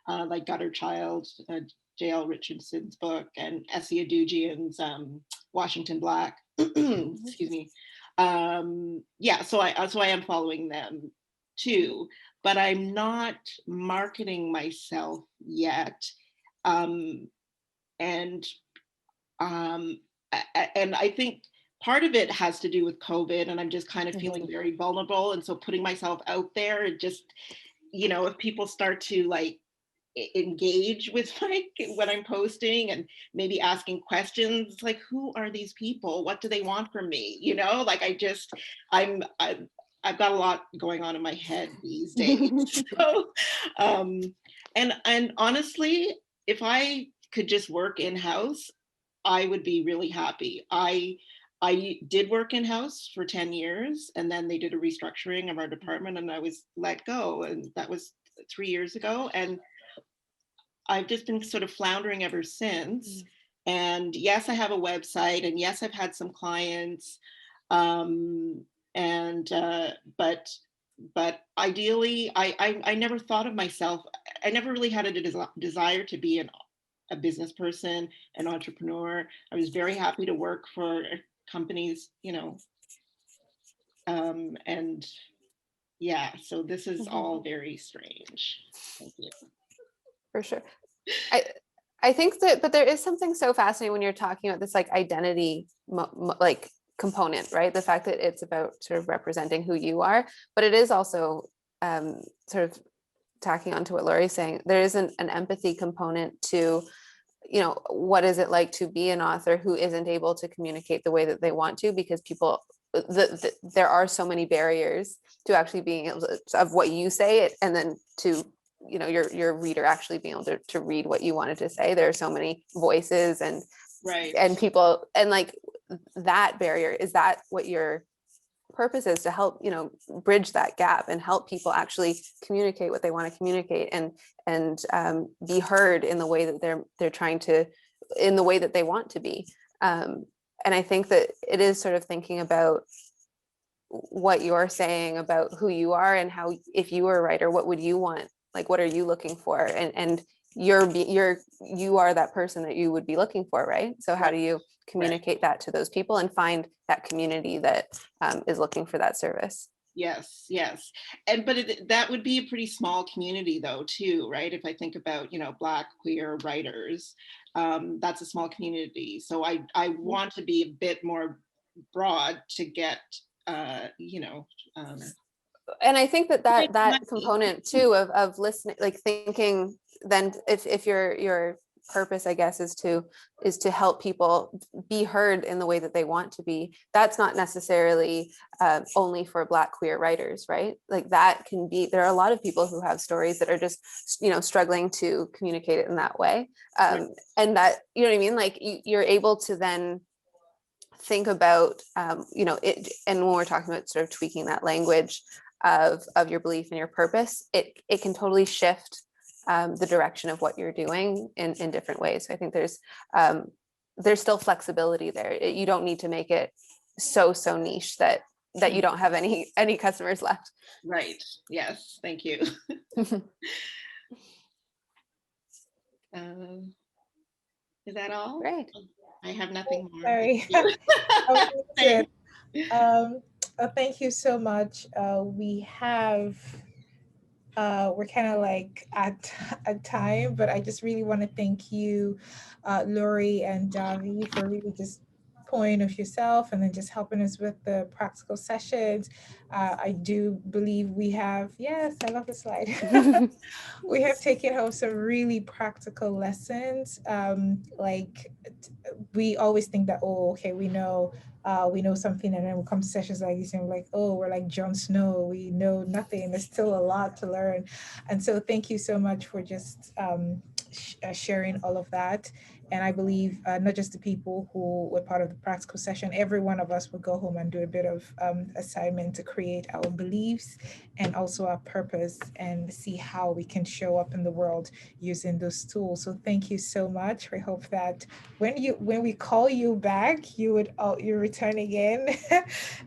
like Gutter Child, J.L. Richardson's book and Essie Adujian's Washington Black. Excuse me. Yeah, so I am following them too, but I'm not marketing myself yet. And I think part of it has to do with COVID, and I'm just kind of feeling very vulnerable. And so putting myself out there, it just, you know, if people start to like engage with like what I'm posting and maybe asking questions like, who are these people? What do they want from me? You know, like I've got a lot going on in my head these days. So, and honestly, if I could just work in-house, I would be really happy. I did work in-house for 10 years, and then they did a restructuring of our department and I was let go. And that was 3 years ago. And I've just been sort of floundering ever since. And yes, I have a website, and yes, I've had some clients. But ideally, I never thought of myself. I never really had a desire to be a business person, an entrepreneur. I was very happy to work for companies, you know, and yeah, so this is all very strange. Thank you. For sure. I think that, but there is something so fascinating when you're talking about this like identity like component, right? The fact that it's about sort of representing who you are, but it is also sort of tacking on to what Lori's saying. There is an empathy component to, you know, what is it like to be an author who isn't able to communicate the way that they want to, because people, there are so many barriers to actually being able to, of what you say it, and then to, you know, your reader actually being able to read what you wanted to say. There are so many voices and and people, and like that barrier, is that what your purpose is, to help, you know, bridge that gap and help people actually communicate what they want to communicate and be heard in the way that they're trying to, in the way that they want to be. And I think that it is sort of thinking about what you're saying about who you are and how, if you were a writer, what would you want? Like, what are you looking for? And you are that person that you would be looking for, right? So how do you communicate that to those people and find that community that is looking for that service? Yes, yes. And but that would be a pretty small community though too, right? If I think about, you know, Black queer writers, that's a small community. So I want to be a bit more broad to get you know, and I think that component too of listening, like thinking, then if your purpose, I guess, is to help people be heard in the way that they want to be, that's not necessarily only for Black queer writers, right? Like that can be, there are a lot of people who have stories that are just, you know, struggling to communicate it in that way. And that, you know what I mean? Like you're able to then think about, you know, it, and when we're talking about sort of tweaking that language of your belief and your purpose, it can totally shift the direction of what you're doing in different ways. So I think there's still flexibility there. You don't need to make it so niche that you don't have any customers left. Right. Yes. Thank you. Is that all? Great. I have nothing more. Sorry. Thank you so much. We have we're kind of like at a time, but I just really want to thank you, Lori and Davi, for really just pouring of yourself and then just helping us with the practical sessions. I do believe we have, yes, I love the slide. We have taken home some really practical lessons. Like we always think that, oh, okay, we know something, and then we come to sessions like this and we're like, oh, we're like Jon Snow, we know nothing. There's still a lot to learn. And so thank you so much for just sharing all of that. And I believe not just the people who were part of the practical session, every one of us will go home and do a bit of assignment to create our beliefs and also our purpose and see how we can show up in the world using those tools. So thank you so much. We hope that when we call you back, you return again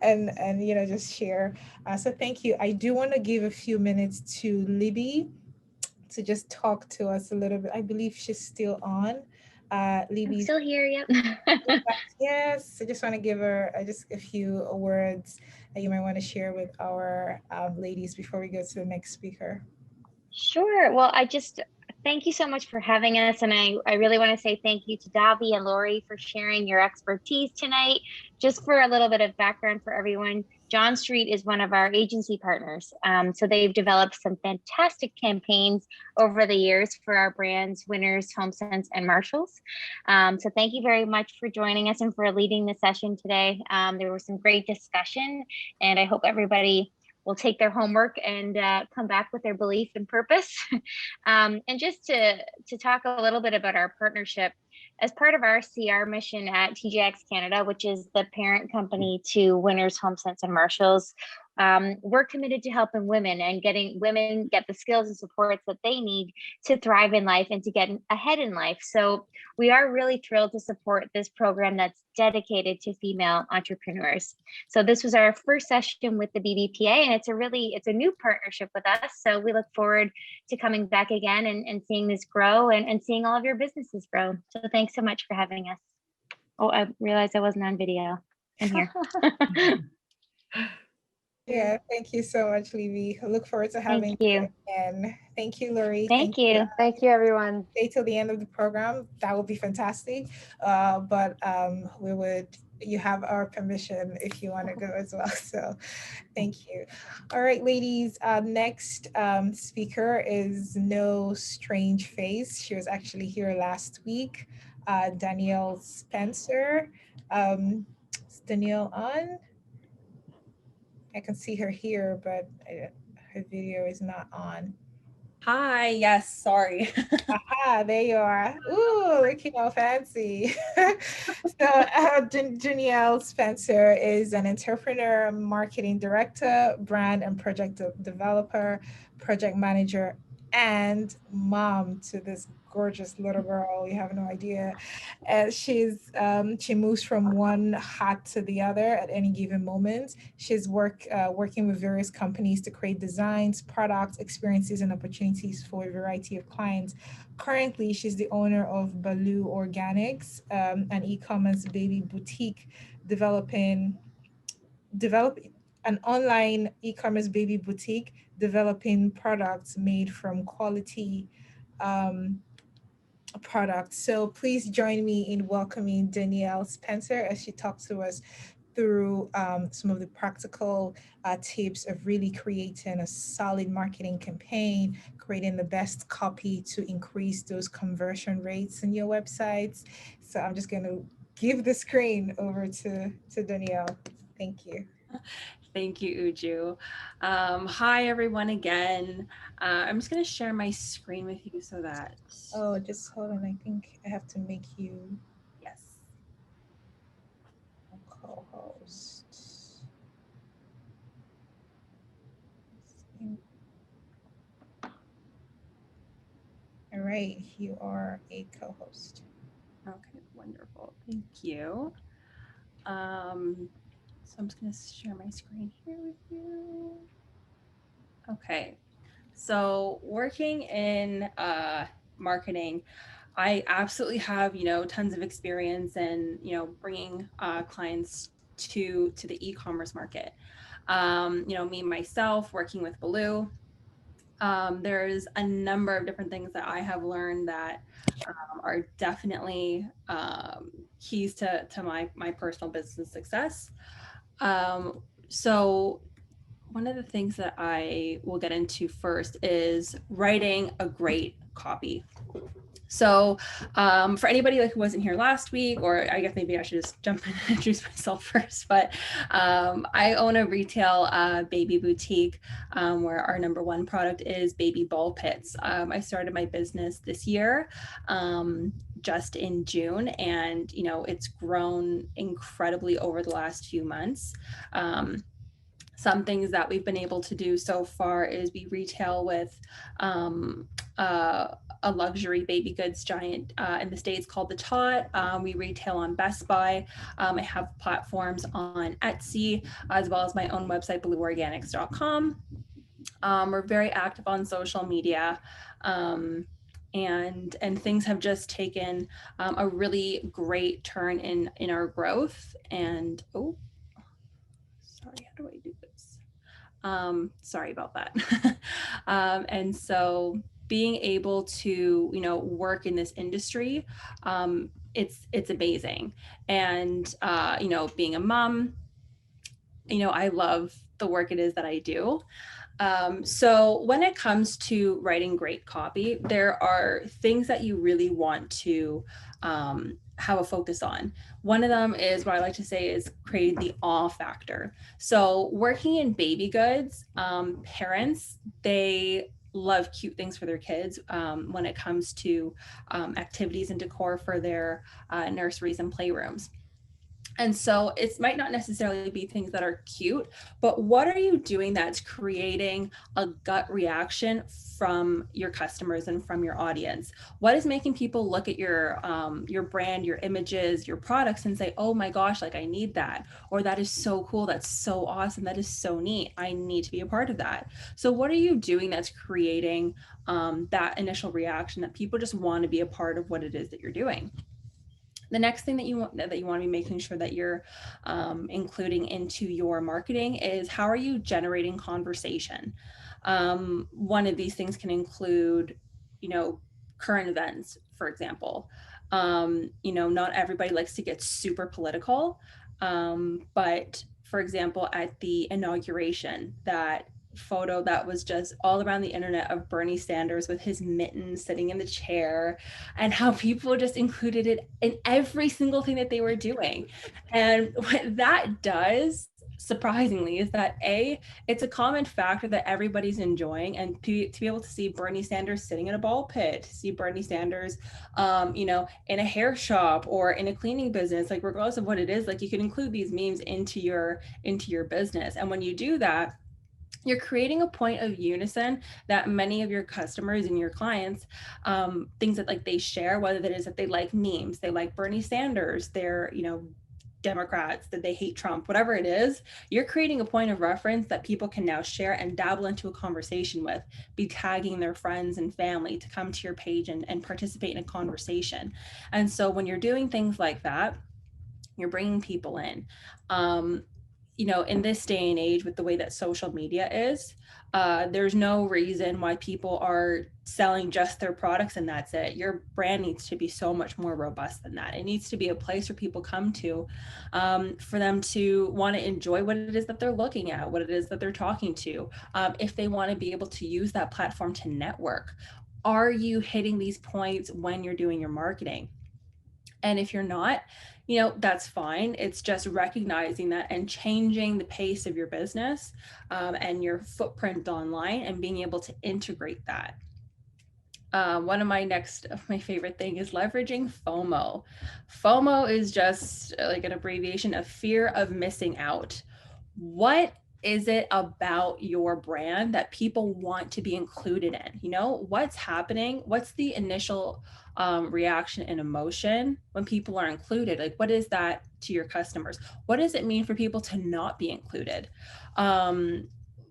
and you know, just share. So thank you. I do want to give a few minutes to Libby to just talk to us a little bit. I believe she's still on. I'm still here, yep. Yes, I just want to give her just a few words that you might want to share with our ladies before we go to the next speaker. Sure. Well, thank you so much for having us. And I really want to say thank you to Davi and Lori for sharing your expertise tonight. Just for a little bit of background for everyone, John Street is one of our agency partners. So they've developed some fantastic campaigns over the years for our brands, Winners, HomeSense, and Marshalls. So thank you very much for joining us and for leading the session today. There was some great discussion, and I hope everybody will take their homework and come back with their belief and purpose. And just to talk a little bit about our partnership, as part of our CR mission at TJX Canada, which is the parent company to Winners, HomeSense, and Marshalls, we're committed to helping women and getting women get the skills and supports that they need to thrive in life and to get ahead in life. So we are really thrilled to support this program that's dedicated to female entrepreneurs. So this was our first session with the BBPA, and it's a new partnership with us. So we look forward to coming back again and seeing this grow and seeing all of your businesses grow. So thanks so much for having us. Oh, I realized I wasn't on video. I'm here. Yeah, thank you so much, Levy. I look forward to having you again. Thank you, Lori. Thank you. Thank you, everyone. Stay till the end of the program. That would be fantastic. But you have our permission if you want to go as well. So thank you. All right, ladies, next speaker is no strange face. She was actually here last week, Danielle Spencer. Is Danielle on? I can see her here, but her video is not on. Hi, yes, sorry. Aha, there you are. Ooh, looking all fancy. So Danielle Spencer is an entrepreneur, marketing director, brand and project developer, project manager, and mom to this gorgeous little girl. You have no idea. She moves from one hat to the other at any given moment. She's working with various companies to create designs, products, experiences, and opportunities for a variety of clients. Currently, she's the owner of Baloo Organics, an e-commerce baby boutique, developing an online e-commerce baby boutique, developing products made from quality products. So please join me in welcoming Danielle Spencer as she talks to us through some of the practical tips of really creating a solid marketing campaign, creating the best copy to increase those conversion rates in your websites. So I'm just going to give the screen over to Danielle. Thank you. Thank you, Uju. Hi, everyone again. I'm just going to share my screen with you so that... Oh, just hold on. I think I have to make you... Yes. A co-host. All right, you are a co-host. Okay, wonderful. Thank you. So I'm just going to share my screen here with you. Okay, so working in marketing, I absolutely have, tons of experience in, bringing clients to the e-commerce market. Me myself working with Baloo, there's a number of different things that I have learned that are definitely keys to my personal business success. So one of the things that I will get into first is writing a great copy. So for anybody who wasn't here last week, or I guess maybe I should just jump in and introduce myself first, but I own a retail baby boutique where our #1 product is baby ball pits. I started my business this year, just in June, and it's grown incredibly over the last few months. Some things that we've been able to do so far is we retail with a luxury baby goods giant in the States called The Tot. We retail on Best Buy. I have platforms on Etsy, as well as my own website, blueorganics.com. We're very active on social media. And things have just taken a really great turn in our growth. And oh, sorry, how do I do this? Sorry about that. And so being able to, you know, work in this industry, it's amazing. And you know, being a mom, you know, I love the work it is that I do. So when it comes to writing great copy, there are things that you really want to have a focus on. One of them is what I like to say is creating the awe factor. So working in baby goods, parents, they love cute things for their kids when it comes to activities and decor for their nurseries and playrooms. And so it might not necessarily be things that are cute, but what are you doing that's creating a gut reaction from your customers and from your audience? What is making people look at your brand, your images, your products and say, oh my gosh, like I need that, or that is so cool, that's so awesome, that is so neat, I need to be a part of that. So what are you doing that's creating that initial reaction that people just want to be a part of what it is that you're doing? The next thing that you want to be making sure that you're including into your marketing is how are you generating conversation? One of these things can include, you know, current events, for example. You know, not everybody likes to get super political, but for example, at the inauguration, that photo that was just all around the internet of Bernie Sanders with his mittens sitting in the chair, and how people just included it in every single thing that they were doing. And what that does, surprisingly, is that it's a common factor that everybody's enjoying, and to be able to see Bernie Sanders sitting in a ball pit, to see Bernie Sanders you know, in a hair shop or in a cleaning business, like regardless of what it is, like you can include these memes into your business. And when you do that, you're creating a point of unison that many of your customers and your clients, things that like they share, whether that is that they like memes, they like Bernie Sanders, they're, you know, Democrats, that they hate Trump, whatever it is, you're creating a point of reference that people can now share and dabble into a conversation with, be tagging their friends and family to come to your page and participate in a conversation. And so when you're doing things like that, you're bringing people in. You know, in this day and age, with the way that social media is, there's no reason why people are selling just their products and that's it. Your brand needs to be so much more robust than that. It needs to be a place where people come to for them to want to enjoy what it is that they're looking at, what it is that they're talking to. If they want to be able to use that platform to network, are you hitting these points when you're doing your marketing? And if you're not, you know, that's fine. It's just recognizing that and changing the pace of your business and your footprint online and being able to integrate that. One of my favorite thing is leveraging FOMO. FOMO is just like an abbreviation of fear of missing out. What is it about your brand that people want to be included in? You know, what's happening? What's the initial reaction and emotion when people are included? Like, what is that to your customers? What does it mean for people to not be included?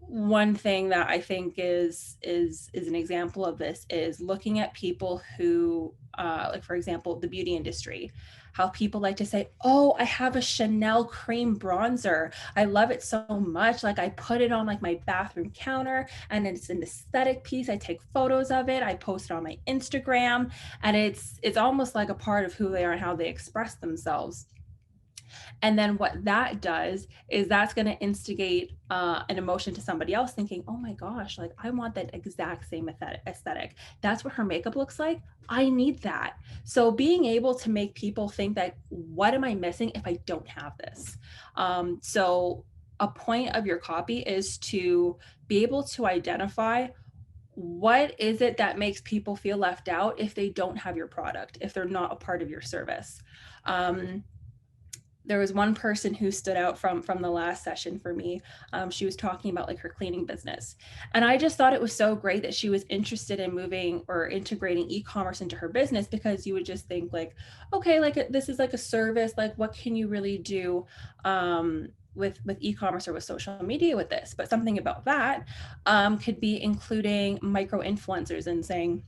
One thing that I think is an example of this is looking at people who, like for example, the beauty industry. How people like to say, oh, I have a Chanel cream bronzer. I love it so much. Like I put it on like my bathroom counter and it's an aesthetic piece. I take photos of it. I post it on my Instagram, and it's almost like a part of who they are and how they express themselves. And then what that does is that's going to instigate an emotion to somebody else thinking, oh my gosh, like I want that exact same aesthetic. That's what her makeup looks like. I need that. So being able to make people think that, what am I missing if I don't have this? So a point of your copy is to be able to identify what is it that makes people feel left out if they don't have your product, if they're not a part of your service. There was one person who stood out from the last session for me. She was talking about like her cleaning business. And I just thought it was so great that she was interested in moving or integrating e-commerce into her business, because you would just think like, okay, like this is like a service, like what can you really do with e-commerce or with social media with this, but something about that could be including micro influencers and saying,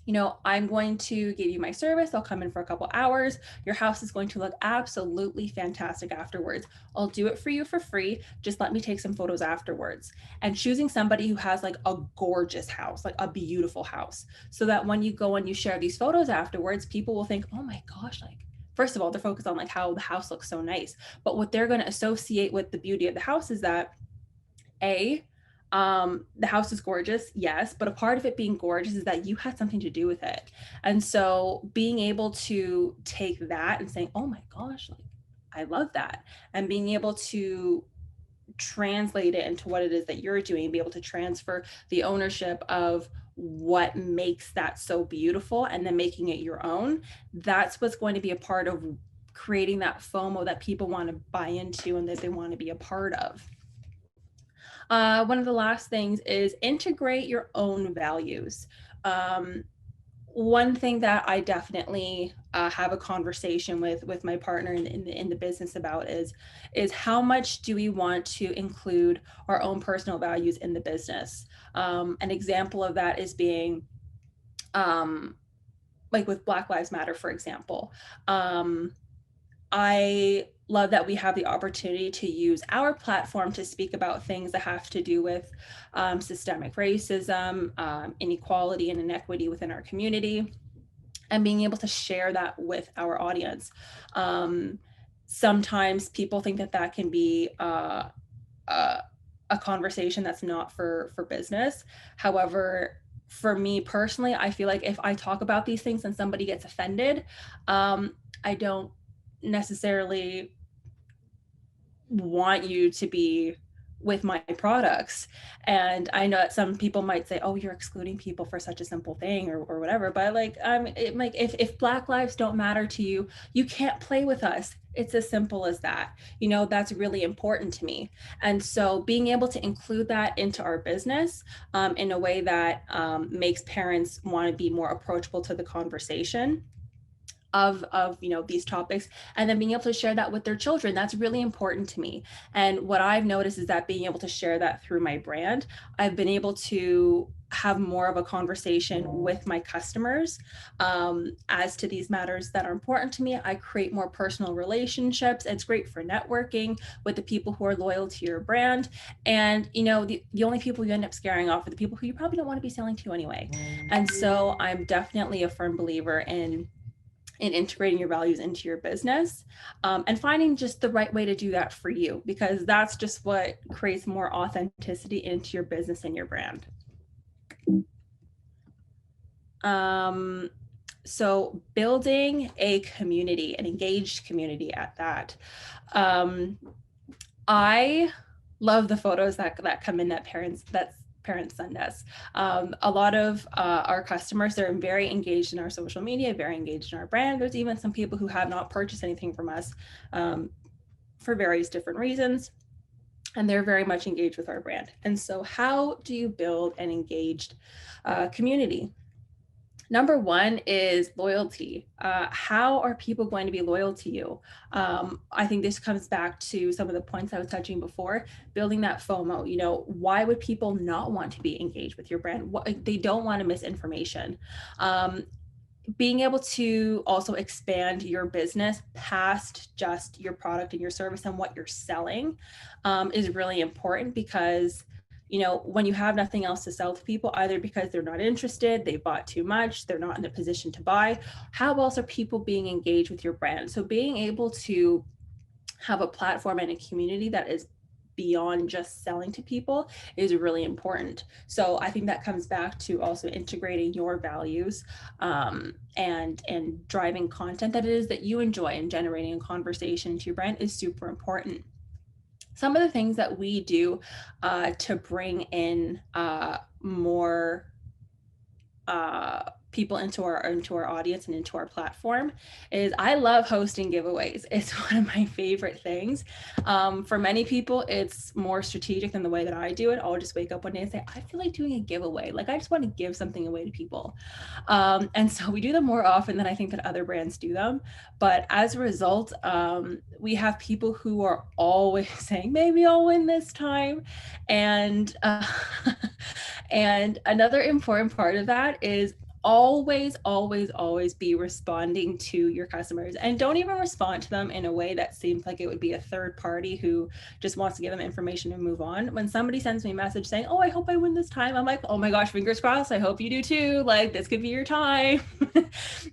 you know, I'm going to give you my service. I'll come in for a couple hours. Your house is going to look absolutely fantastic afterwards. I'll do it for you for free. Just let me take some photos afterwards. And choosing somebody who has like a gorgeous house, like a beautiful house, so that when you go and you share these photos afterwards, people will think, oh my gosh, like, first of all, they're focused on like how the house looks so nice. But what they're going to associate with the beauty of the house is that the house is gorgeous, yes, but a part of it being gorgeous is that you had something to do with it. And so being able to take that and saying, oh my gosh, like, I love that, and being able to translate it into what it is that you're doing, be able to transfer the ownership of what makes that so beautiful and then making it your own, that's what's going to be a part of creating that FOMO that people want to buy into and that they want to be a part of. One of the last things is integrate your own values. One thing that I definitely have a conversation with my partner in the business about is how much do we want to include our own personal values in the business? An example of that is being like with Black Lives Matter, for example. I love that we have the opportunity to use our platform to speak about things that have to do with systemic racism, inequality and inequity within our community, and being able to share that with our audience. Sometimes people think that that can be a conversation that's not for business. However, for me personally, I feel like if I talk about these things and somebody gets offended, I don't necessarily want you to be with my products. And I know that some people might say, oh, you're excluding people for such a simple thing or whatever, but like if Black lives don't matter to you, you can't play with us. It's as simple as that. You know, that's really important to me. And so being able to include that into our business in a way that makes parents want to be more approachable to the conversation of you know, these topics, and then being able to share that with their children, that's really important to me. And what I've noticed is that being able to share that through my brand, I've been able to have more of a conversation with my customers as to these matters that are important to me. I create more personal relationships. It's great for networking with the people who are loyal to your brand. And you know, the only people you end up scaring off are the people who you probably don't want to be selling to anyway. And so I'm definitely a firm believer in integrating your values into your business and finding just the right way to do that for you, because that's just what creates more authenticity into your business and your brand. So building a community, an engaged community at that. I love the photos that come in that parents send us. A lot of our customers, they're very engaged in our social media, very engaged in our brand. There's even some people who have not purchased anything from us for various different reasons, and they're very much engaged with our brand. And so how do you build an engaged community? Number one is loyalty. How are people going to be loyal to you? I think this comes back to some of the points I was touching before, building that FOMO. You know, why would people not want to be engaged with your brand? They don't want to miss information. Being able to also expand your business past just your product and your service and what you're selling is really important, because you know, when you have nothing else to sell to people, either because they're not interested, they bought too much, they're not in a position to buy, how else are people being engaged with your brand? So being able to have a platform and a community that is beyond just selling to people is really important. So I think that comes back to also integrating your values and driving content that it is that you enjoy, and generating a conversation to your brand is super important. Some of the things that we do to bring in more people into our audience and into our platform is I love hosting giveaways. It's one of my favorite things. For many people, it's more strategic than the way that I do it. I'll just wake up one day and say, I feel like doing a giveaway. Like I just want to give something away to people. And so we do them more often than I think that other brands do them. But as a result, we have people who are always saying, maybe I'll win this time. And and another important part of that is always be responding to your customers, and don't even respond to them in a way that seems like it would be a third party who just wants to give them information and move on. When somebody sends me a message saying, oh, I hope I win this time, I'm like, oh my gosh, fingers crossed, I hope you do too, like this could be your time.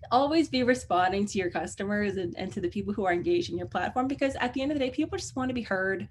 Always be responding to your customers and to the people who are engaged in your platform, because at the end of the day, people just want to be heard.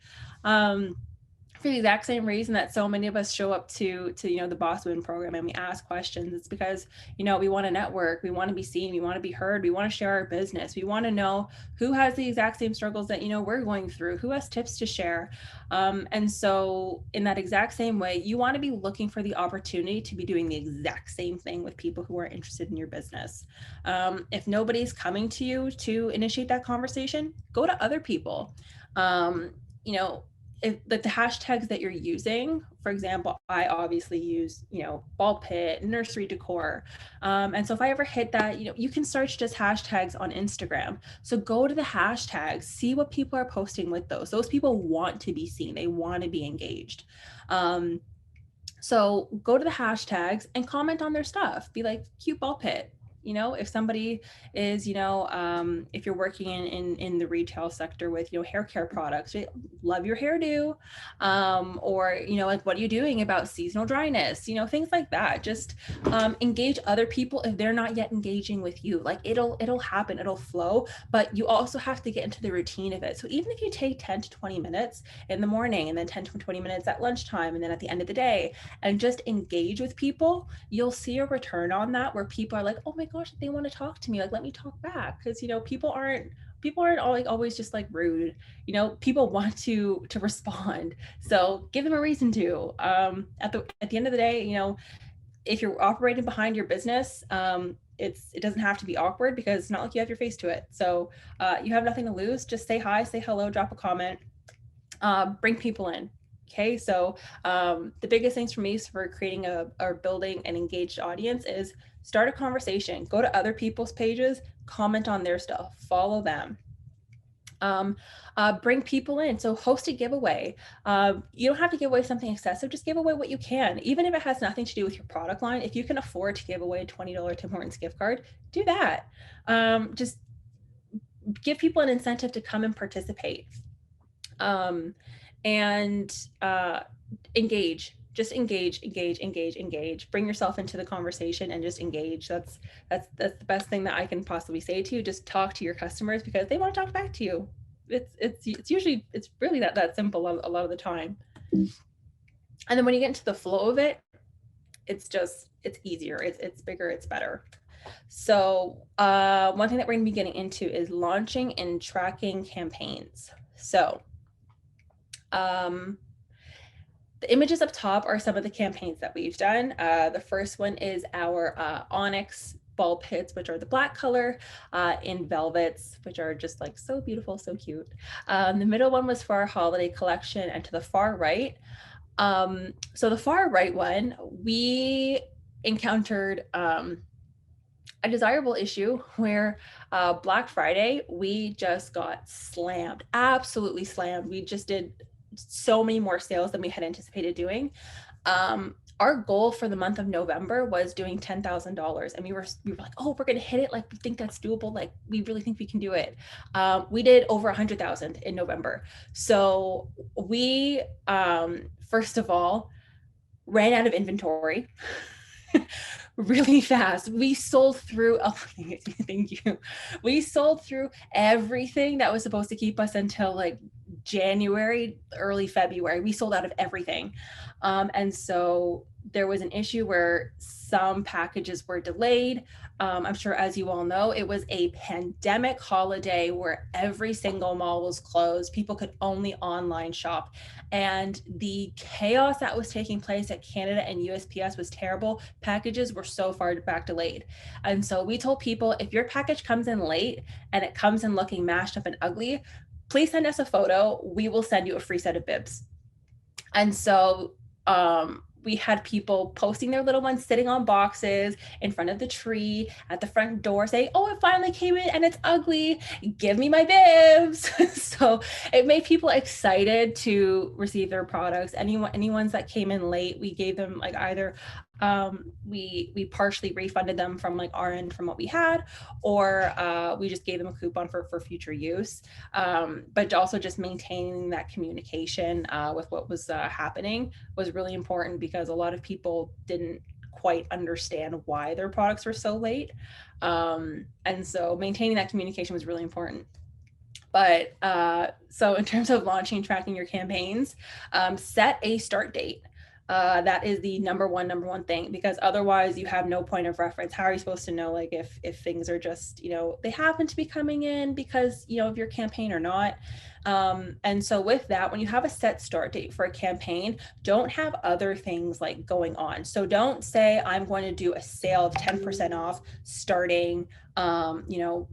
For the exact same reason that so many of us show up to the Boss Women program and we ask questions. It's because, we want to network, we want to be seen, we want to be heard, we want to share our business, we want to know who has the exact same struggles that, we're going through, who has tips to share. And so in that exact same way, you want to be looking for the opportunity to be doing the exact same thing with people who are interested in your business. If nobody's coming to you to initiate that conversation, go to other people. If the hashtags that you're using, for example, I obviously use, ball pit, nursery decor. And so if I ever hit that, you can search just hashtags on Instagram. So go to the hashtags, see what people are posting with those. Those people want to be seen. They want to be engaged. So go to the hashtags and comment on their stuff. Be like, cute ball pit. If somebody is, if you're working in the retail sector with, hair care products, love your hairdo, or, like, what are you doing about seasonal dryness, things like that. Just engage other people if they're not yet engaging with you. Like it'll happen, it'll flow, but you also have to get into the routine of it. So even if you take 10 to 20 minutes in the morning and then 10 to 20 minutes at lunchtime and then at the end of the day, and just engage with people, you'll see a return on that where people are like, oh my gosh, they want to talk to me, like let me talk back. Because people aren't always just like rude. People want to respond, so give them a reason to. At the end of the day, if you're operating behind your business, it doesn't have to be awkward, because it's not like you have your face to it. So you have nothing to lose. Just say hi, say hello, drop a comment, bring people in. Okay, so the biggest things for me for creating or building an engaged audience is start a conversation, go to other people's pages, comment on their stuff, follow them. Bring people in. So host a giveaway. You don't have to give away something excessive, just give away what you can. Even if it has nothing to do with your product line, if you can afford to give away a $20 Tim Hortons gift card, do that. Just give people an incentive to come and participate. And engage. Just engage. Bring yourself into the conversation and just engage. That's the best thing that I can possibly say to you. Just talk to your customers, because they want to talk back to you. It's really that simple a lot of the time. And then when you get into the flow of it, it's easier. It's bigger. It's better. So one thing that we're going to be getting into is launching and tracking campaigns. So the images up top are some of the campaigns that we've done. The first one is our onyx ball pits, which are the black color, in velvets, which are just like so beautiful, so cute. The middle one was for our holiday collection, and to the far right. So the far right one, we encountered a desirable issue where Black Friday, we just got slammed, absolutely slammed. We just did so many more sales than we had anticipated doing. Our goal for the month of November was doing $10,000, and we were like, oh, we're gonna hit it. Like, we think that's doable. Like, we really think we can do it. We did over 100,000 in November. So we, first of all, ran out of inventory really fast. We sold through, thank you. We sold through everything that was supposed to keep us until like January, early February. We sold out of everything. And so there was an issue where some packages were delayed. I'm sure, as you all know, it was a pandemic holiday where every single mall was closed. People could only online shop. And the chaos that was taking place at Canada and USPS was terrible. Packages were so far back delayed. And so we told people, if your package comes in late and it comes in looking mashed up and ugly, please send us a photo. We will send you a free set of bibs. And so we had people posting their little ones sitting on boxes in front of the tree at the front door saying, oh, it finally came in and it's ugly. Give me my bibs. So it made people excited to receive their products. Anyone's that came in late, we gave them like either we partially refunded them from like our end from what we had, or we just gave them a coupon for future use. But also just maintaining that communication with what was happening was really important, because a lot of people didn't quite understand why their products were so late. And so maintaining that communication was really important. But so in terms of launching and tracking your campaigns, set a start date. That is the number one thing, because otherwise you have no point of reference. How are you supposed to know, like, if things are just, you know, they happen to be coming in because, you know, of your campaign or not? And so with that, when you have a set start date for a campaign, don't have other things like going on. So don't say, I'm going to do a sale of 10% off starting, you know,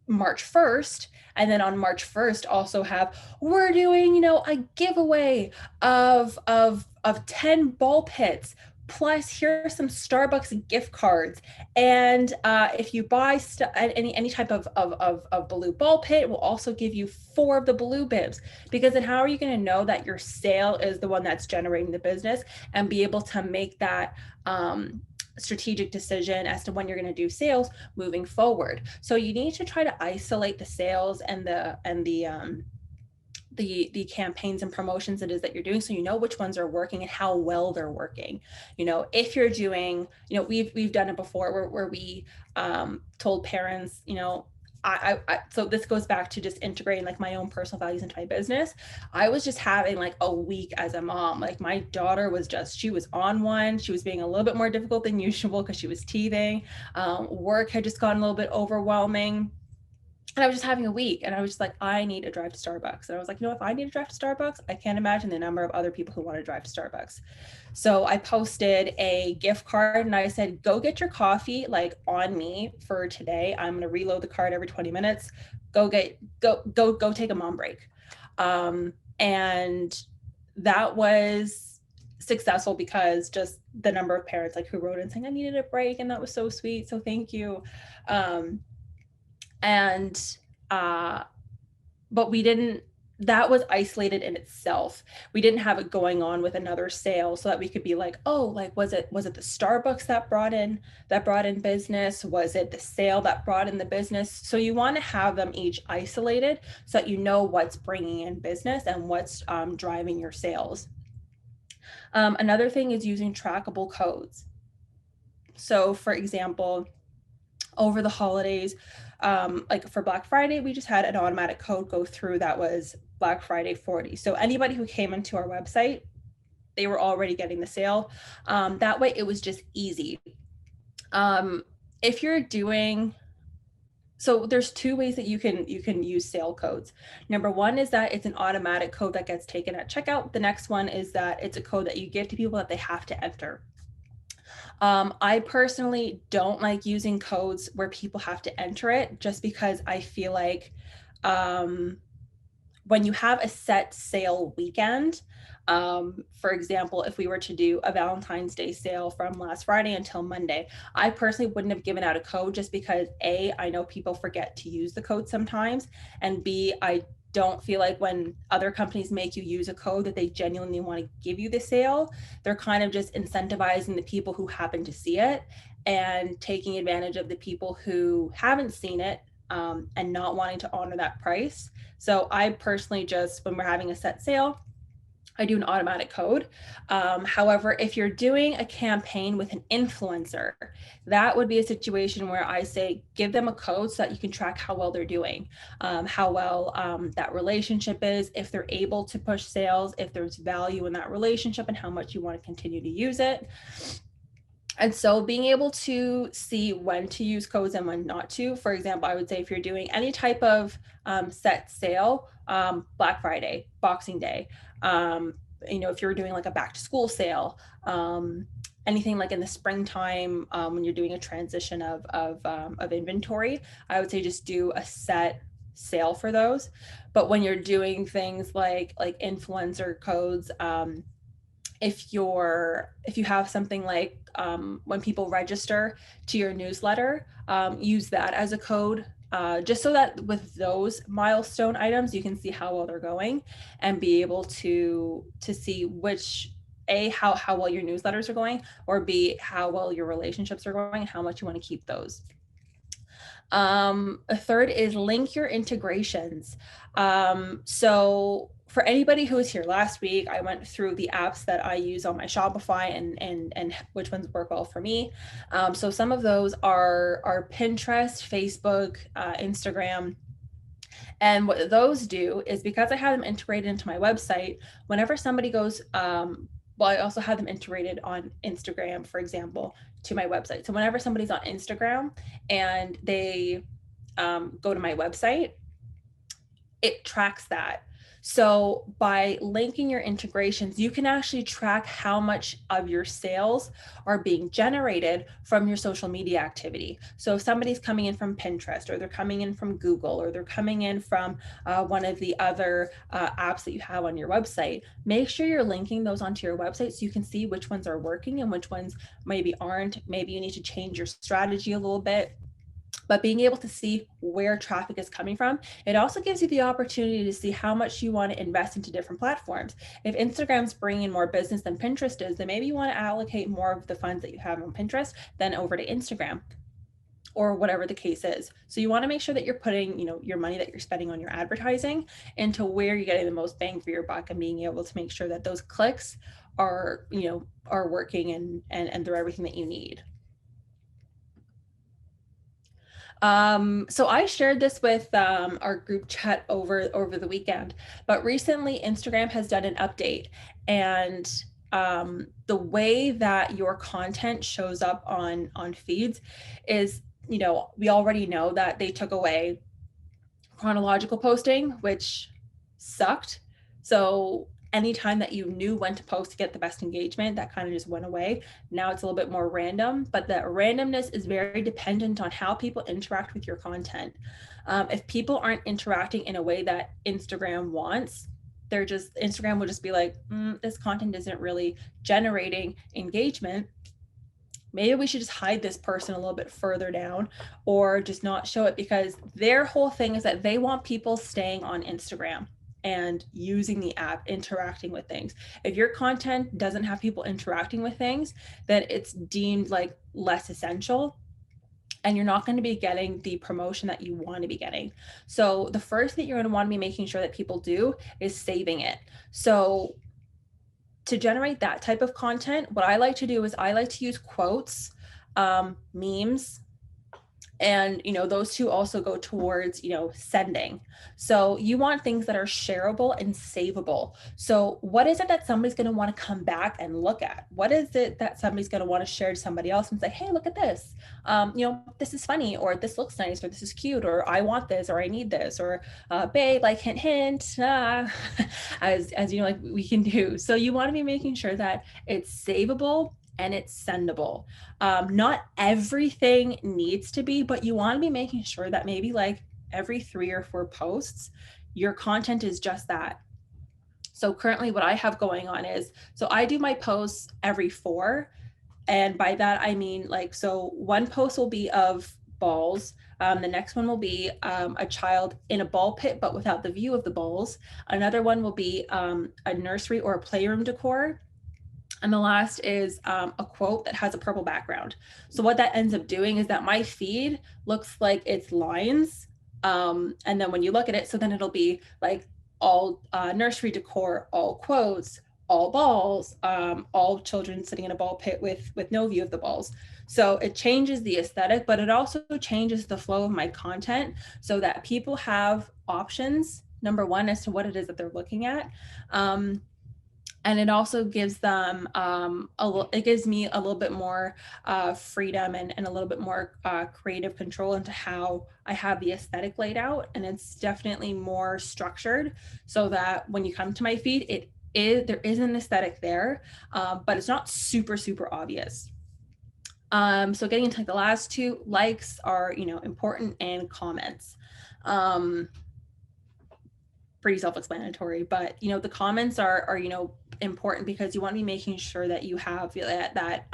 March 1st, and then on March 1st also have, we're doing, you know, a giveaway of 10 ball pits, plus here are some Starbucks gift cards, and if you buy any type of blue ball pit, we'll also give you 4 of the blue bibs. Because then how are you going to know that your sale is the one that's generating the business, and be able to make that strategic decision as to when you're going to do sales moving forward? So you need to try to isolate the sales and the campaigns and promotions it is that you're doing, so you know which ones are working and how well they're working. You know, if you're doing, you know, we've done it before where we told parents, you know, so this goes back to just integrating like my own personal values into my business. I was just having like a week as a mom. Like my daughter was she was on one. She was being a little bit more difficult than usual because she was teething. Work had just gotten a little bit overwhelming. And I was just having a week, and I was just like, I need to drive to Starbucks. And I was like, you know, if I need to drive to Starbucks, I can't imagine the number of other people who want to drive to Starbucks. So I posted a gift card and I said, go get your coffee like on me for today. I'm going to reload the card every 20 minutes. Go take a mom break. And that was successful because just the number of parents like who wrote in saying I needed a break, and that was so sweet. So thank you. But we didn't, that was isolated in itself. We didn't have it going on with another sale so that we could be like, oh, like, was it the Starbucks that brought in business? Was it the sale that brought in the business? So you want to have them each isolated so that you know what's bringing in business and what's driving your sales. Another thing is using trackable codes. So for example, over the holidays, like for Black Friday, we just had an automatic code go through that was Black Friday 40. So anybody who came into our website, they were already getting the sale. That way it was just easy. If you're doing, so there's 2 ways that you can use sale codes. Number 1 is that it's an automatic code that gets taken at checkout. The next one is that it's a code that you give to people that they have to enter. I personally don't like using codes where people have to enter it, just because I feel like when you have a set sale weekend, for example, if we were to do a Valentine's Day sale from last Friday until Monday, I personally wouldn't have given out a code, just because A, I know people forget to use the code sometimes, and B, I don't feel like when other companies make you use a code that they genuinely want to give you the sale. They're kind of just incentivizing the people who happen to see it and taking advantage of the people who haven't seen it and not wanting to honor that price. So I personally just, when we're having a set sale, I do an automatic code. However, if you're doing a campaign with an influencer, that would be a situation where I say, give them a code so that you can track how well they're doing, how well that relationship is, if they're able to push sales, if there's value in that relationship, and how much you want to continue to use it. And so being able to see when to use codes and when not to, for example, I would say if you're doing any type of set sale, Black Friday, Boxing Day, if you're doing like a back to school sale, anything like in the springtime, when you're doing a transition of inventory, I would say just do a set sale for those. But when you're doing things like influencer codes, if you have something like when people register to your newsletter, use that as a code, just so that with those milestone items, you can see how well they're going and be able to see which how well your newsletters are going, or B, how well your relationships are going, and how much you want to keep those. A third is link your integrations. So for anybody who was here last week, I went through the apps that I use on my Shopify and which ones work well for me. So some of those are Pinterest, Facebook, Instagram. And what those do is, because I have them integrated into my website, whenever somebody goes, I also have them integrated on Instagram, for example, to my website. So whenever somebody's on Instagram and they go to my website, it tracks that. So by linking your integrations, you can actually track how much of your sales are being generated from your social media activity. So if somebody's coming in from Pinterest, or they're coming in from Google, or they're coming in from one of the other apps that you have on your website, make sure you're linking those onto your website so you can see which ones are working and which ones maybe aren't. Maybe you need to change your strategy a little bit. But being able to see where traffic is coming from, it also gives you the opportunity to see how much you want to invest into different platforms. If Instagram's bringing in more business than Pinterest is, then maybe you want to allocate more of the funds that you have on Pinterest than over to Instagram, or whatever the case is. So you want to make sure that you're putting, your money that you're spending on your advertising into where you're getting the most bang for your buck, and being able to make sure that those clicks are working and they're everything that you need. So I shared this with our group chat over the weekend, but recently Instagram has done an update, and the way that your content shows up on feeds is, we already know that they took away chronological posting, which sucked. So anytime that you knew when to post to get the best engagement, that kind of just went away. Now it's a little bit more random, but that randomness is very dependent on how people interact with your content. If people aren't interacting in a way that Instagram wants, Instagram will just be like, this content isn't really generating engagement. Maybe we should just hide this person a little bit further down, or just not show it, because their whole thing is that they want people staying on Instagram and using the app, interacting with things. If your content doesn't have people interacting with things, then it's deemed like less essential, and you're not going to be getting the promotion that you want to be getting. So the first thing you're going to want to be making sure that people do is saving it. So to generate that type of content, what I like to do is I like to use quotes, memes, and those two also go towards sending. So you want things that are shareable and savable. So what is it that somebody's going to want to come back and look at? What is it that somebody's going to want to share to somebody else and say, hey, look at this, this is funny, or this looks nice, or this is cute, or I want this, or I need this, or babe, like hint hint, as like we can do. So you want to be making sure that it's savable and it's sendable. Not everything needs to be, but you want to be making sure that maybe like every 3 or 4 posts, your content is just that. So currently what I have going on is, so I do my posts every 4. And by that, I mean so one post will be of balls. The next one will be a child in a ball pit, but without the view of the balls. Another one will be a nursery or a playroom decor. And the last is a quote that has a purple background. So what that ends up doing is that my feed looks like it's lines. And then when you look at it, so then it'll be like all nursery decor, all quotes, all balls, all children sitting in a ball pit with no view of the balls. So it changes the aesthetic, but it also changes the flow of my content so that people have options, number one, as to what it is that they're looking at. And it also gives them it gives me a little bit more freedom and a little bit more creative control into how I have the aesthetic laid out. And it's definitely more structured so that when you come to my feed, there is an aesthetic there, but it's not super obvious. So getting into the last two, likes are, important, and comments. Pretty self-explanatory, but the comments are important because you want to be making sure that you have that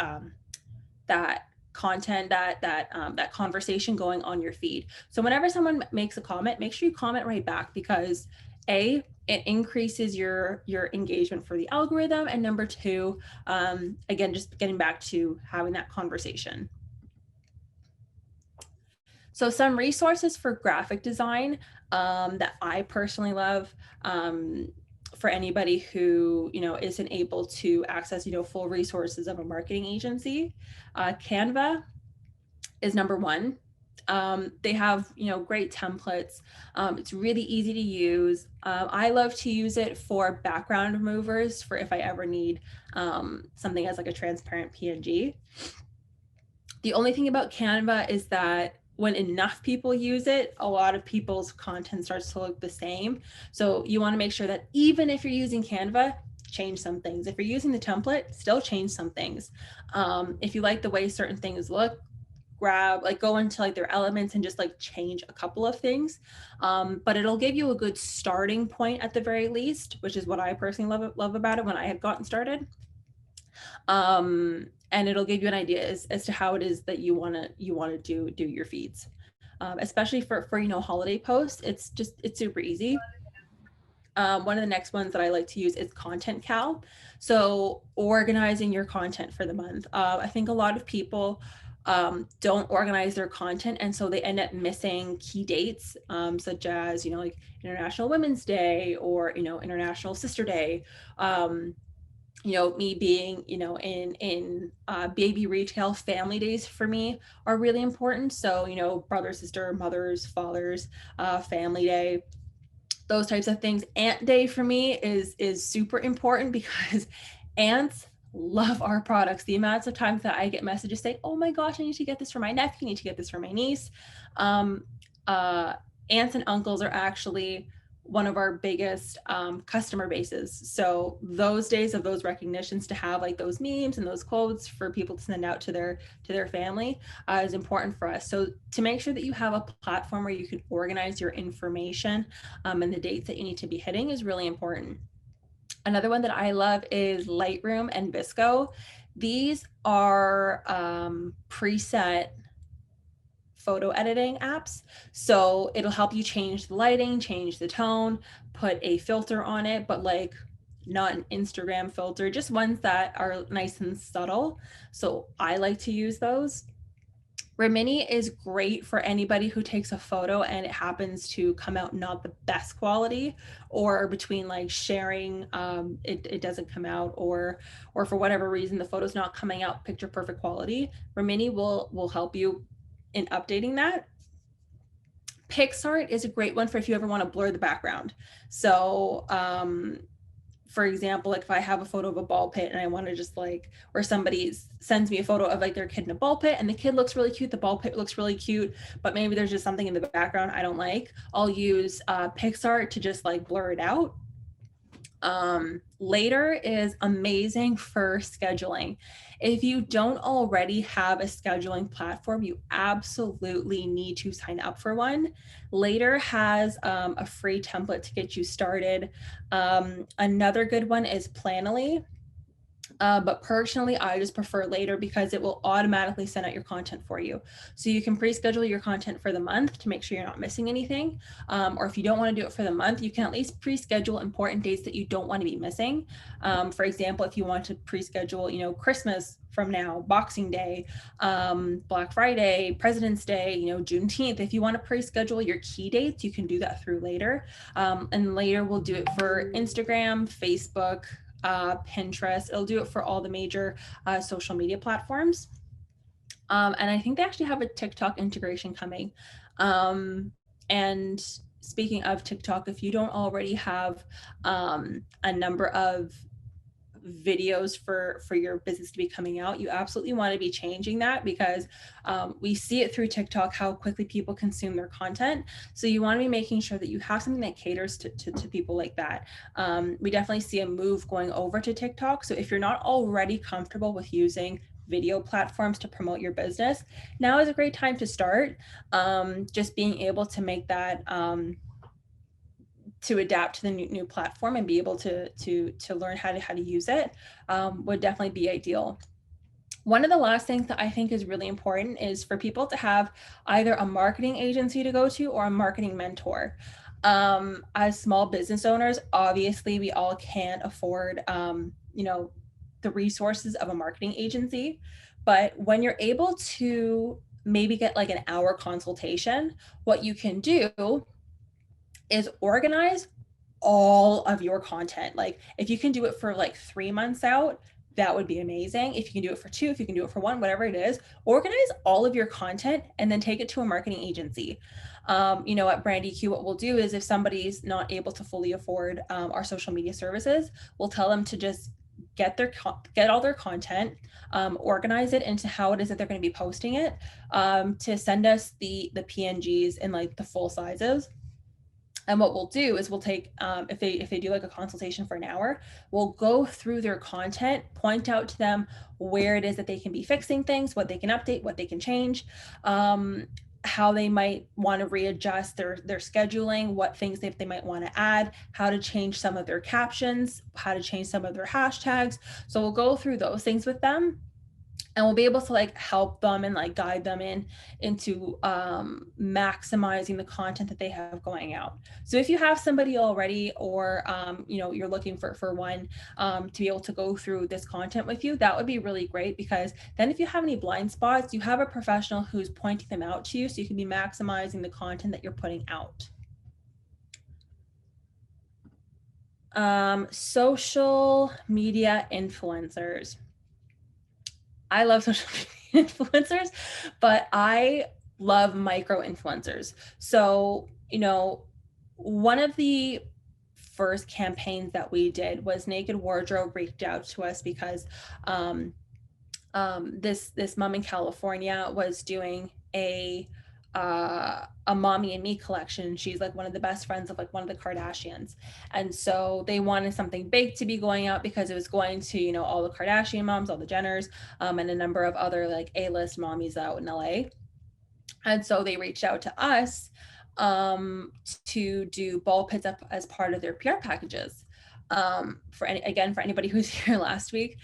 content, that conversation going on your feed. So whenever someone makes a comment, make sure you comment right back, because it increases your engagement for the algorithm, and number two, again, just getting back to having that conversation. So some resources for graphic design that I personally love, for anybody who isn't able to access full resources of a marketing agency. Canva is number one. They have great templates. It's really easy to use. I love to use it for background removers, for if I ever need something as like a transparent PNG. The only thing about Canva is that when enough people use it, a lot of people's content starts to look the same. So you want to make sure that even if you're using Canva, change some things. If you're using the template, still change some things. If you like the way certain things look, go into their elements and just change a couple of things. But it'll give you a good starting point at the very least, which is what I personally love about it when I had gotten started. And it'll give you an idea as to how it is that you want to do your feeds, especially for holiday posts. It's super easy. One of the next ones that I like to use is Content Cal. So organizing your content for the month. I think a lot of people don't organize their content, and so they end up missing key dates, such as International Women's Day or International Sister Day. Me being, in baby retail, family days for me are really important. So, brother, sister, mothers, fathers, family day, those types of things. Aunt day for me is super important because aunts love our products. The amounts of times that I get messages saying, oh my gosh, I need to get this for my nephew, I need to get this for my niece. Aunts and uncles are actually one of our biggest customer bases. So those days of those recognitions, to have those memes and those quotes for people to send out to their family is important for us. So to make sure that you have a platform where you can organize your information and the dates that you need to be hitting is really important. Another one that I love is Lightroom and Visco. These are preset photo editing apps. So it'll help you change the lighting, change the tone, put a filter on it, but not an Instagram filter, just ones that are nice and subtle. So I like to use those. Remini is great for anybody who takes a photo and it happens to come out not the best quality, or between sharing, it doesn't come out, or for whatever reason the photo's not coming out picture perfect quality. Remini will help you in updating that. PixArt is a great one for if you ever want to blur the background. So for example, if I have a photo of a ball pit and I want to just or somebody sends me a photo of their kid in a ball pit and the kid looks really cute, the ball pit looks really cute, but maybe there's just something in the background I don't like, I'll use PixArt to just blur it out. Later is amazing for scheduling. If you don't already have a scheduling platform, you absolutely need to sign up for one. Later has a free template to get you started. Another good one is Planoly. But personally, I just prefer later because it will automatically send out your content for you. So you can pre-schedule your content for the month to make sure you're not missing anything. Or if you don't want to do it for the month, you can at least pre-schedule important dates that you don't want to be missing. For example, if you want to pre-schedule, Christmas from now, Boxing Day, Black Friday, President's Day, Juneteenth, if you want to pre-schedule your key dates, you can do that through later. And later we'll do it for Instagram, Facebook, Pinterest. It'll do it for all the major social media platforms. And I think they actually have a TikTok integration coming. And speaking of TikTok, if you don't already have a number of videos for your business to be coming out, you absolutely want to be changing that, because we see it through TikTok how quickly people consume their content. So you want to be making sure that you have something that caters to people like that. We definitely see a move going over to TikTok. So if you're not already comfortable with using video platforms to promote your business, now is a great time to start. Just being able to make that to adapt to the new platform and be able to learn how to use it would definitely be ideal. One of the last things that I think is really important is for people to have either a marketing agency to go to or a marketing mentor. As small business owners, obviously we all can't afford, the resources of a marketing agency, but when you're able to maybe get like an hour consultation, what you can do is organize all of your content. Like if you can do it for like 3 months out, that would be amazing. If you can do it for 2, if you can do it for 1, whatever it is, organize all of your content and then take it to a marketing agency. At Brand EQ, what we'll do is if somebody's not able to fully afford our social media services, we'll tell them to just get all their content, organize it into how it is that they're going to be posting it, to send us the PNGs in like the full sizes. And what we'll do is we'll take, if they do like a consultation for an hour, we'll go through their content, point out to them where it is that they can be fixing things, what they can update, what they can change, how they might want to readjust their scheduling, what things they might want to add, how to change some of their captions, how to change some of their hashtags. So we'll go through those things with them. And we'll be able to like help them and like guide them into maximizing the content that they have going out. So if you have somebody already, or you're looking for one to be able to go through this content with you, that would be really great, because then if you have any blind spots, you have a professional who's pointing them out to you, so you can be maximizing the content that you're putting out. Social media influencers. I love social media influencers, but I love micro influencers. So, one of the first campaigns that we did was Naked Wardrobe reached out to us because this mom in California was doing a Mommy and Me collection. She's like one of the best friends of like one of the Kardashians. And so they wanted something big to be going out because it was going to, all the Kardashian moms, all the Jenners, and a number of other like A-list mommies out in LA. And so they reached out to us to do ball pits up as part of their PR packages. For anybody who's here last week,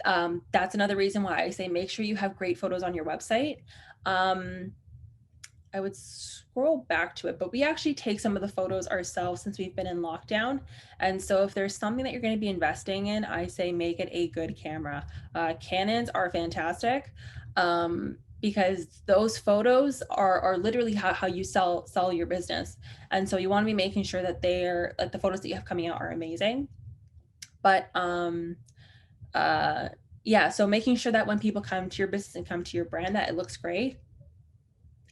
that's another reason why I say make sure you have great photos on your website. I would scroll back to it, but we actually take some of the photos ourselves since we've been in lockdown. And so if there's something that you're going to be investing in, I say make it a good camera. Canons are fantastic because those photos are literally how you sell your business. And so you want to be making sure that they're like the photos that you have coming out are amazing. But yeah, so making sure that when people come to your business and come to your brand, that it looks great.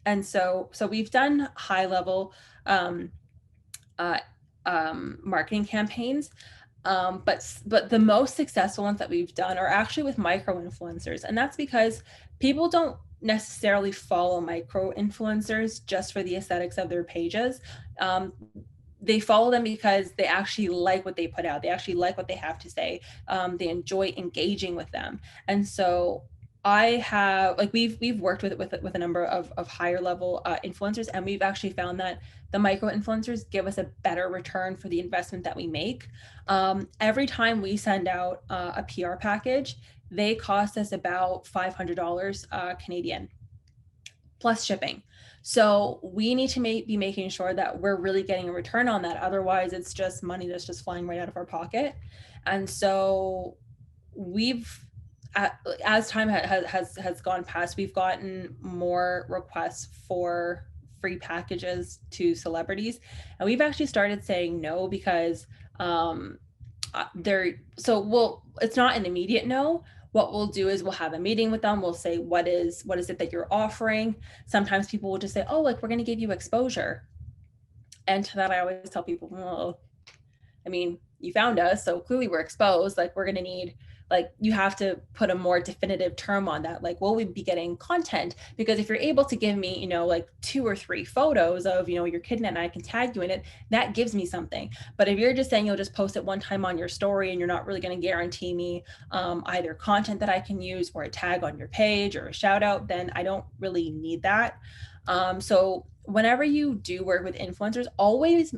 And so we've done high level marketing campaigns, but the most successful ones that we've done are actually with micro influencers, and that's because people don't necessarily follow micro influencers just for the aesthetics of their pages. They follow them because they actually like what they put out. They actually like what they have to say. They enjoy engaging with them, and so I have like we've worked with a number of higher level influencers, and we've actually found that the micro influencers give us a better return for the investment that we make. Every time we send out a PR package, they cost us about $500 Canadian plus shipping. So we need to be making sure that we're really getting a return on that. Otherwise, it's just money that's just flying right out of our pocket. And so we've, as time has gone past, we've gotten more requests for free packages to celebrities, and we've actually started saying no because it's not an immediate no. What we'll do is we'll have a meeting with them. We'll say, what is it that you're offering? Sometimes people will just say, oh, like, we're going to give you exposure. And to that, I always tell people, well, I mean, you found us, so clearly we're exposed. Like, we're going to need, like, you have to put a more definitive term on that. Like, will we be getting content? Because if you're able to give me, like 2 or 3 photos of, your kid and I can tag you in it, that gives me something. But if you're just saying you'll just post it one time on your story and you're not really going to guarantee me either content that I can use or a tag on your page or a shout out, then I don't really need that. So whenever you do work with influencers, always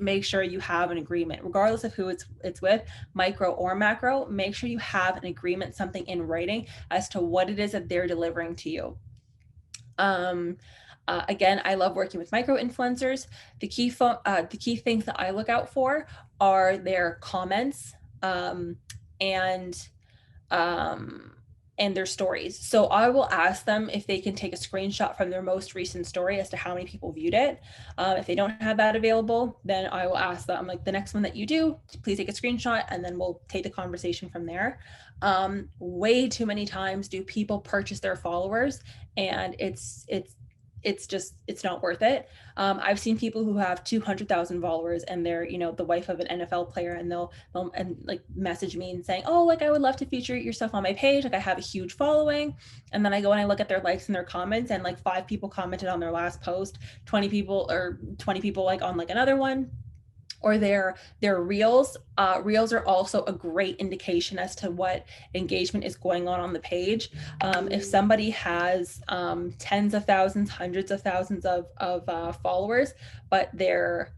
make sure you have an agreement, regardless of who it's with, micro or macro. Make sure you have an agreement, something in writing as to what it is that they're delivering to you. Again, I love working with micro influencers. The key things that I look out for are their comments and their stories. So I will ask them if they can take a screenshot from their most recent story as to how many people viewed it. If they don't have that available, then I will ask them, like, the next one that you do, please take a screenshot, and then we'll take the conversation from there. Way too many times do people purchase their followers, and it's not worth it. I've seen people who have 200,000 followers and they're, the wife of an NFL player, and they'll like message me and saying, oh, like, I would love to feature yourself on my page. Like, I have a huge following. And then I go and I look at their likes and their comments, and like 5 people commented on their last post, 20 people like on like another one. Or their reels. Reels are also a great indication as to what engagement is going on the page. If somebody has tens of thousands, hundreds of thousands of followers, but their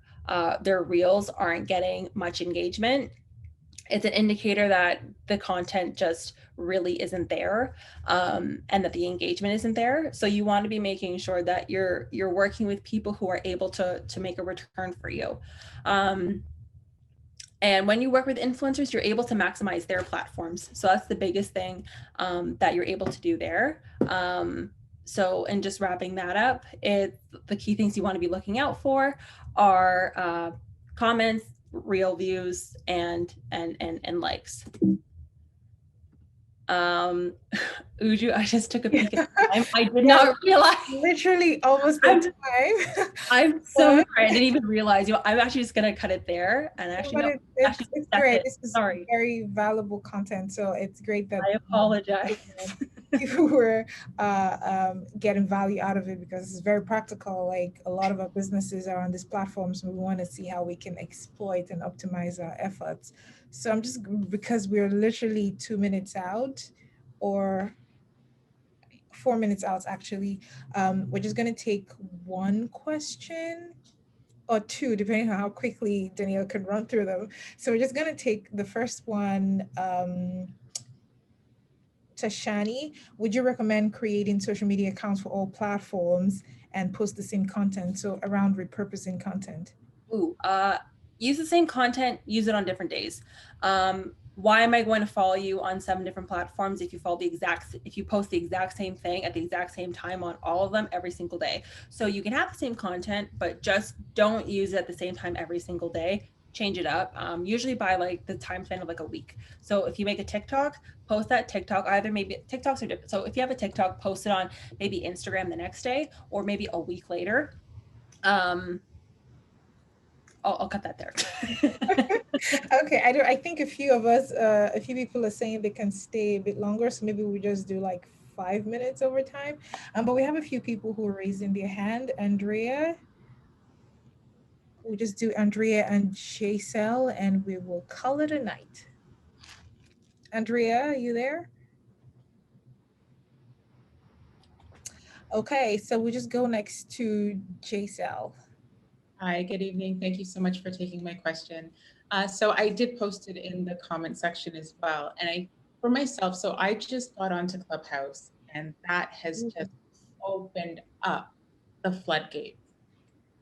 reels aren't getting much engagement, it's an indicator that the content just really isn't there, and that the engagement isn't there. So you want to be making sure that you're working with people who are able to make a return for you. And when you work with influencers, you're able to maximize their platforms. So that's the biggest thing that you're able to do there. So, and just wrapping that up, the key things you want to be looking out for are comments, real views, and likes. Uju, I just took a peek at the time. I did not realize. Literally almost the time. I'm so sorry. I didn't even realize. I'm actually just gonna cut it there. And actually, it's great. This is very valuable content. So it's great that I apologize. People were getting value out of it, because it's very practical. Like, a lot of our businesses are on these platforms, and we want to see how we can exploit and optimize our efforts. So I'm just, because we're literally 2 minutes out, or 4 minutes out actually, we're just going to take one question or 2, depending on how quickly Danielle can run through them. So we're just going to take the first one. Tashani, would you recommend creating social media accounts for all platforms and post the same content? So around repurposing content. Use the same content, use it on different days. Why am I going to follow you on 7 different platforms if you post the exact same thing at the exact same time on all of them every single day? So you can have the same content, but just don't use it at the same time every single day. Change it up, usually by like the time span of like a week. So if you make a TikTok, post that TikTok, either maybe TikToks are different. So if you have a TikTok, post it on maybe Instagram the next day, or maybe a week later. I'll cut that there. Okay, I think a few people are saying they can stay a bit longer, so maybe we just do like 5 minutes over time. But we have a few people who are raising their hand. Andrea, we'll just do Andrea and Jaisel, and we will call it a night. Andrea, are you there? Okay, so we just go next to JCL. Hi, good evening. Thank you so much for taking my question. So I did post it in the comment section as well. And for myself, so I just got onto Clubhouse and that has just opened up the floodgates.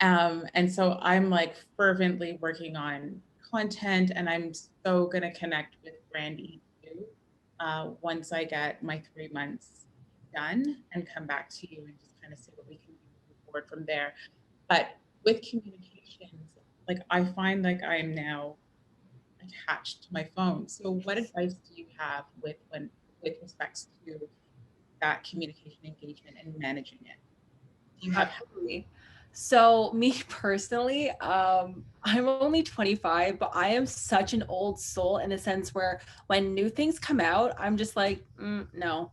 And so I'm like fervently working on content and I'm so gonna connect with Brandy too once I get my 3 months done and come back to you and just kind of see what we can do moving forward from there. But with communications, like I find like I am now attached to my phone. So what advice do you have with respects to that communication engagement and managing it? Do you have Absolutely. So me personally, I'm only 25, but I am such an old soul in a sense where when new things come out, I'm just like, no.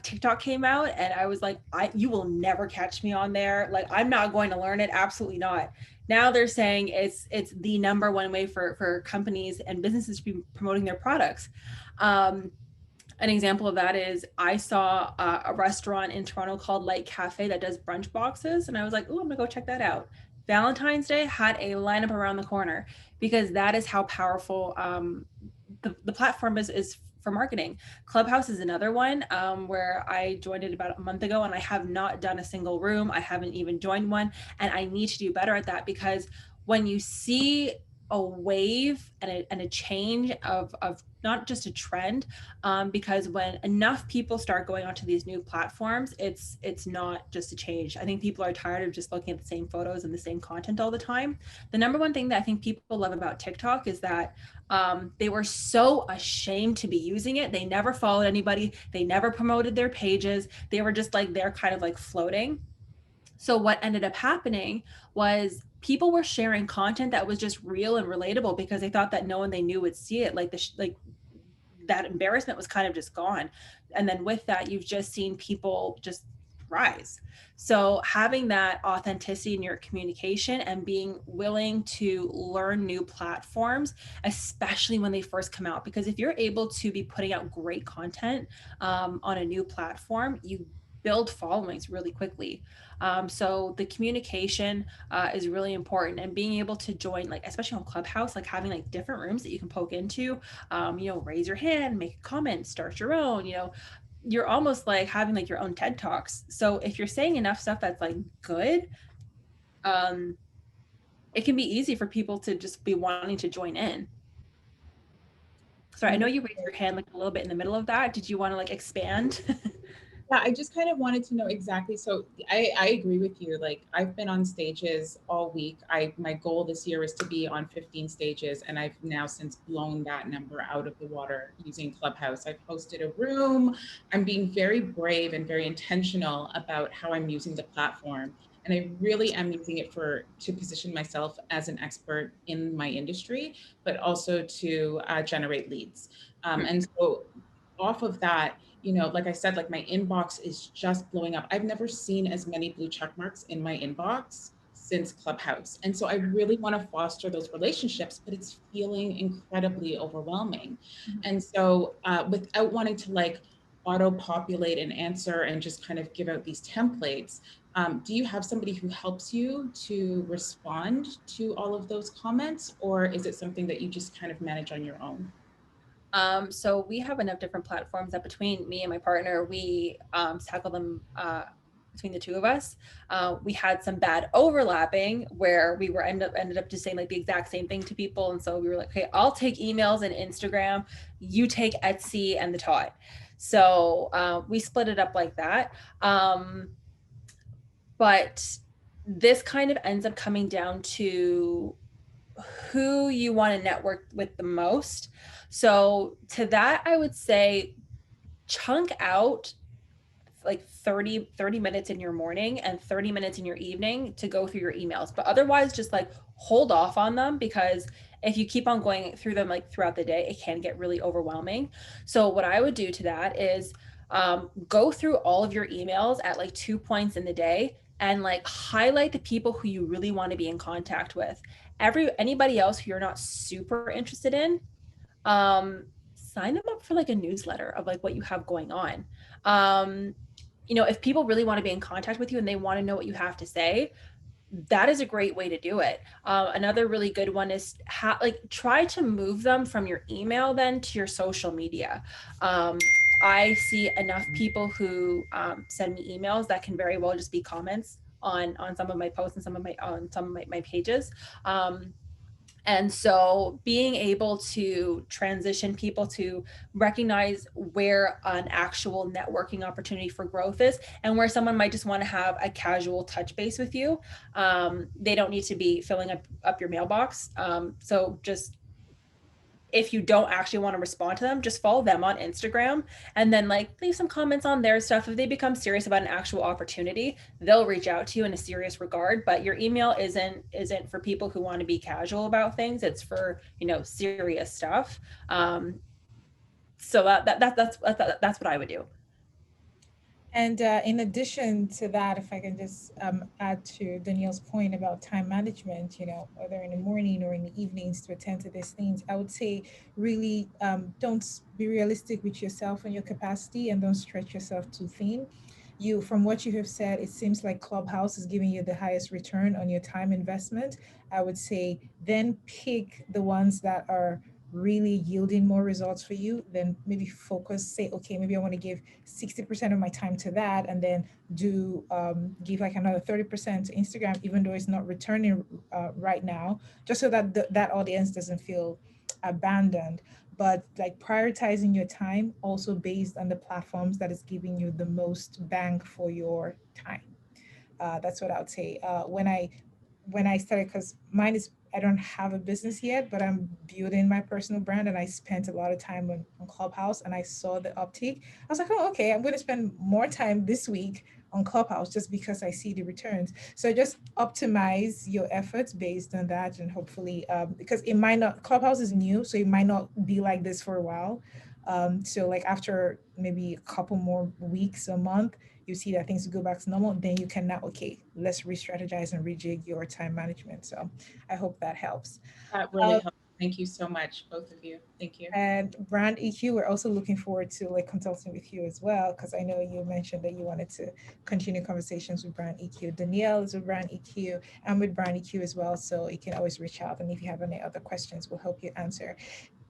TikTok came out and I was like, you will never catch me on there. Like, I'm not going to learn it. Absolutely not. Now they're saying it's the number one way for companies and businesses to be promoting their products. An example of that is I saw a restaurant in Toronto called Light Cafe that does brunch boxes. And I was like, oh, I'm gonna go check that out. Valentine's Day had a lineup around the corner because that is how powerful the platform is for marketing. Clubhouse is another one where I joined it about a month ago and I have not done a single room. I haven't even joined one. And I need to do better at that because when you see a wave and a change of not just a trend, because when enough people start going onto these new platforms, it's not just a change. I think people are tired of just looking at the same photos and the same content all the time. The number one thing that I think people love about TikTok is that they were so ashamed to be using it. They never followed anybody. They never promoted their pages. They were just like, they're kind of like floating. So what ended up happening was people were sharing content that was just real and relatable because they thought that no one they knew would see it. Like that embarrassment was kind of just gone. And then with that, you've just seen people just rise. So having that authenticity in your communication and being willing to learn new platforms, especially when they first come out, because if you're able to be putting out great content on a new platform, you build followings really quickly. So the communication is really important, and being able to join, like especially on Clubhouse, like having like different rooms that you can poke into, raise your hand, make a comment, start your own, you're almost like having like your own TED Talks. So if you're saying enough stuff that's like good, it can be easy for people to just be wanting to join in. Sorry, I know you raised your hand like a little bit in the middle of that. Did you want to like expand? Yeah, I just kind of wanted to know exactly. So I agree with you. Like I've been on stages all week. My goal this year is to be on 15 stages, and I've now since blown that number out of the water using Clubhouse. I've hosted a room. I'm being very brave and very intentional about how I'm using the platform. And I really am using it to position myself as an expert in my industry, but also to generate leads. And so off of that, like I said, like my inbox is just blowing up. I've never seen as many blue check marks in my inbox since Clubhouse. And so I really want to foster those relationships, but it's feeling incredibly overwhelming. And so without wanting to like auto populate an answer and just kind of give out these templates, do you have somebody who helps you to respond to all of those comments, or is it something that you just kind of manage on your own? So we have enough different platforms that between me and my partner, we tackle them between the two of us. We had some bad overlapping where we were ended up just saying like the exact same thing to people. And so we were like, okay, I'll take emails and Instagram, you take Etsy and the Tot. So we split it up like that. But this kind of ends up coming down to who you want to network with the most. So to that, I would say chunk out like 30 minutes in your morning and 30 minutes in your evening to go through your emails. But otherwise, just like hold off on them, because if you keep on going through them like throughout the day, it can get really overwhelming. So what I would do to that is go through all of your emails at like 2 points in the day and like highlight the people who you really want to be in contact with. Anybody else who you're not super interested in, sign them up for like a newsletter of like what you have going on. you know, if people really want to be in contact with you and they want to know what you have to say, that is a great way to do it. Another really good one is try to move them from your email then to your social media. I see enough people who send me emails that can very well just be comments on some of my posts and some of my pages. And so being able to transition people to recognize where an actual networking opportunity for growth is and where someone might just want to have a casual touch base with you. They don't need to be filling up your mailbox. So just, if you don't actually want to respond to them, just follow them on Instagram and then like leave some comments on their stuff. If they become serious about an actual opportunity, they'll reach out to you in a serious regard. But your email isn't for people who want to be casual about things. It's for, you know, serious stuff. So that's what I would do. And in addition to that, if I can just add to Danielle's point about time management, you know, whether in the morning or in the evenings to attend to these things, I would say really don't be realistic with yourself and your capacity, and don't stretch yourself too thin. From what you have said, it seems like Clubhouse is giving you the highest return on your time investment. I would say then pick the ones that are really yielding more results for you. Then maybe focus, say, okay, maybe I want to give 60% of my time to that, and then give like another 30% to Instagram, even though it's not returning right now, just so that that audience doesn't feel abandoned. But like prioritizing your time also based on the platforms that is giving you the most bang for your time. That's what I would say. When I started, because mine is, I don't have a business yet, but I'm building my personal brand, and I spent a lot of time on Clubhouse, and I saw the uptick. I was like, oh, okay, I'm going to spend more time this week on Clubhouse just because I see the returns. So just optimize your efforts based on that, and hopefully, because it might not, Clubhouse is new, so it might not be like this for a while. So like after maybe a couple more weeks, a month, you see that things go back to normal, then you can now, okay, let's re-strategize and rejig your time management. So I hope that helps. That really helps. Thank you so much, both of you. Thank you. And Brand EQ, we're also looking forward to like consulting with you as well, because I know you mentioned that you wanted to continue conversations with Brand EQ. Danielle is with Brand EQ. I'm with Brand EQ as well, so you can always reach out. And if you have any other questions, we'll help you answer.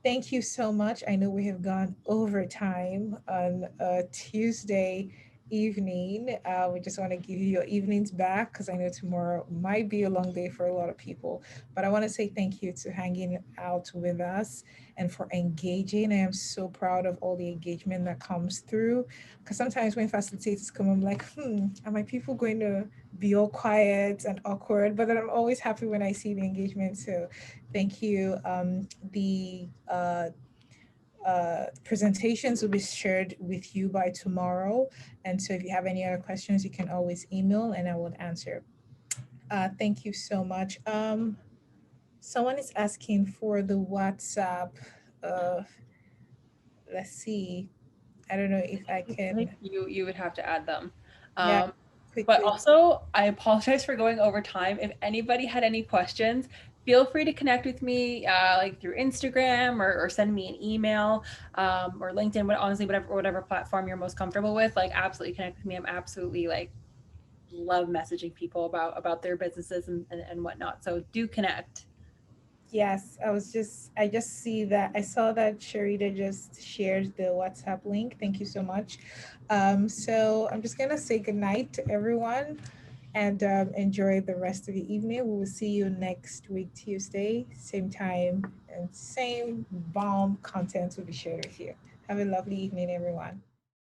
Thank you so much. I know we have gone over time on a Tuesday evening. We just want to give you your evenings back, because I know tomorrow might be a long day for a lot of people. But I want to say thank you to hanging out with us and for engaging. I am so proud of all the engagement that comes through, because sometimes when facilitators come, I'm like, are my people going to be all quiet and awkward? But then I'm always happy when I see the engagement. So thank you. The presentations will be shared with you by tomorrow. And so if you have any other questions, you can always email and I will answer. Thank you so much. Someone is asking for the WhatsApp. Let's see. I don't know if I can. I think you would have to add them. Yeah, but also, I apologize for going over time. If anybody had any questions, feel free to connect with me like through Instagram or send me an email or LinkedIn, but honestly, whatever platform you're most comfortable with, like absolutely connect with me. I'm absolutely like love messaging people about their businesses and whatnot. So do connect. Yes, I just see that. I saw that Sharita just shared the WhatsApp link. Thank you so much. So I'm just gonna say goodnight to everyone and enjoy the rest of the evening. We will see you next week, Tuesday, same time and same bomb content will be shared with you. Have a lovely evening, everyone.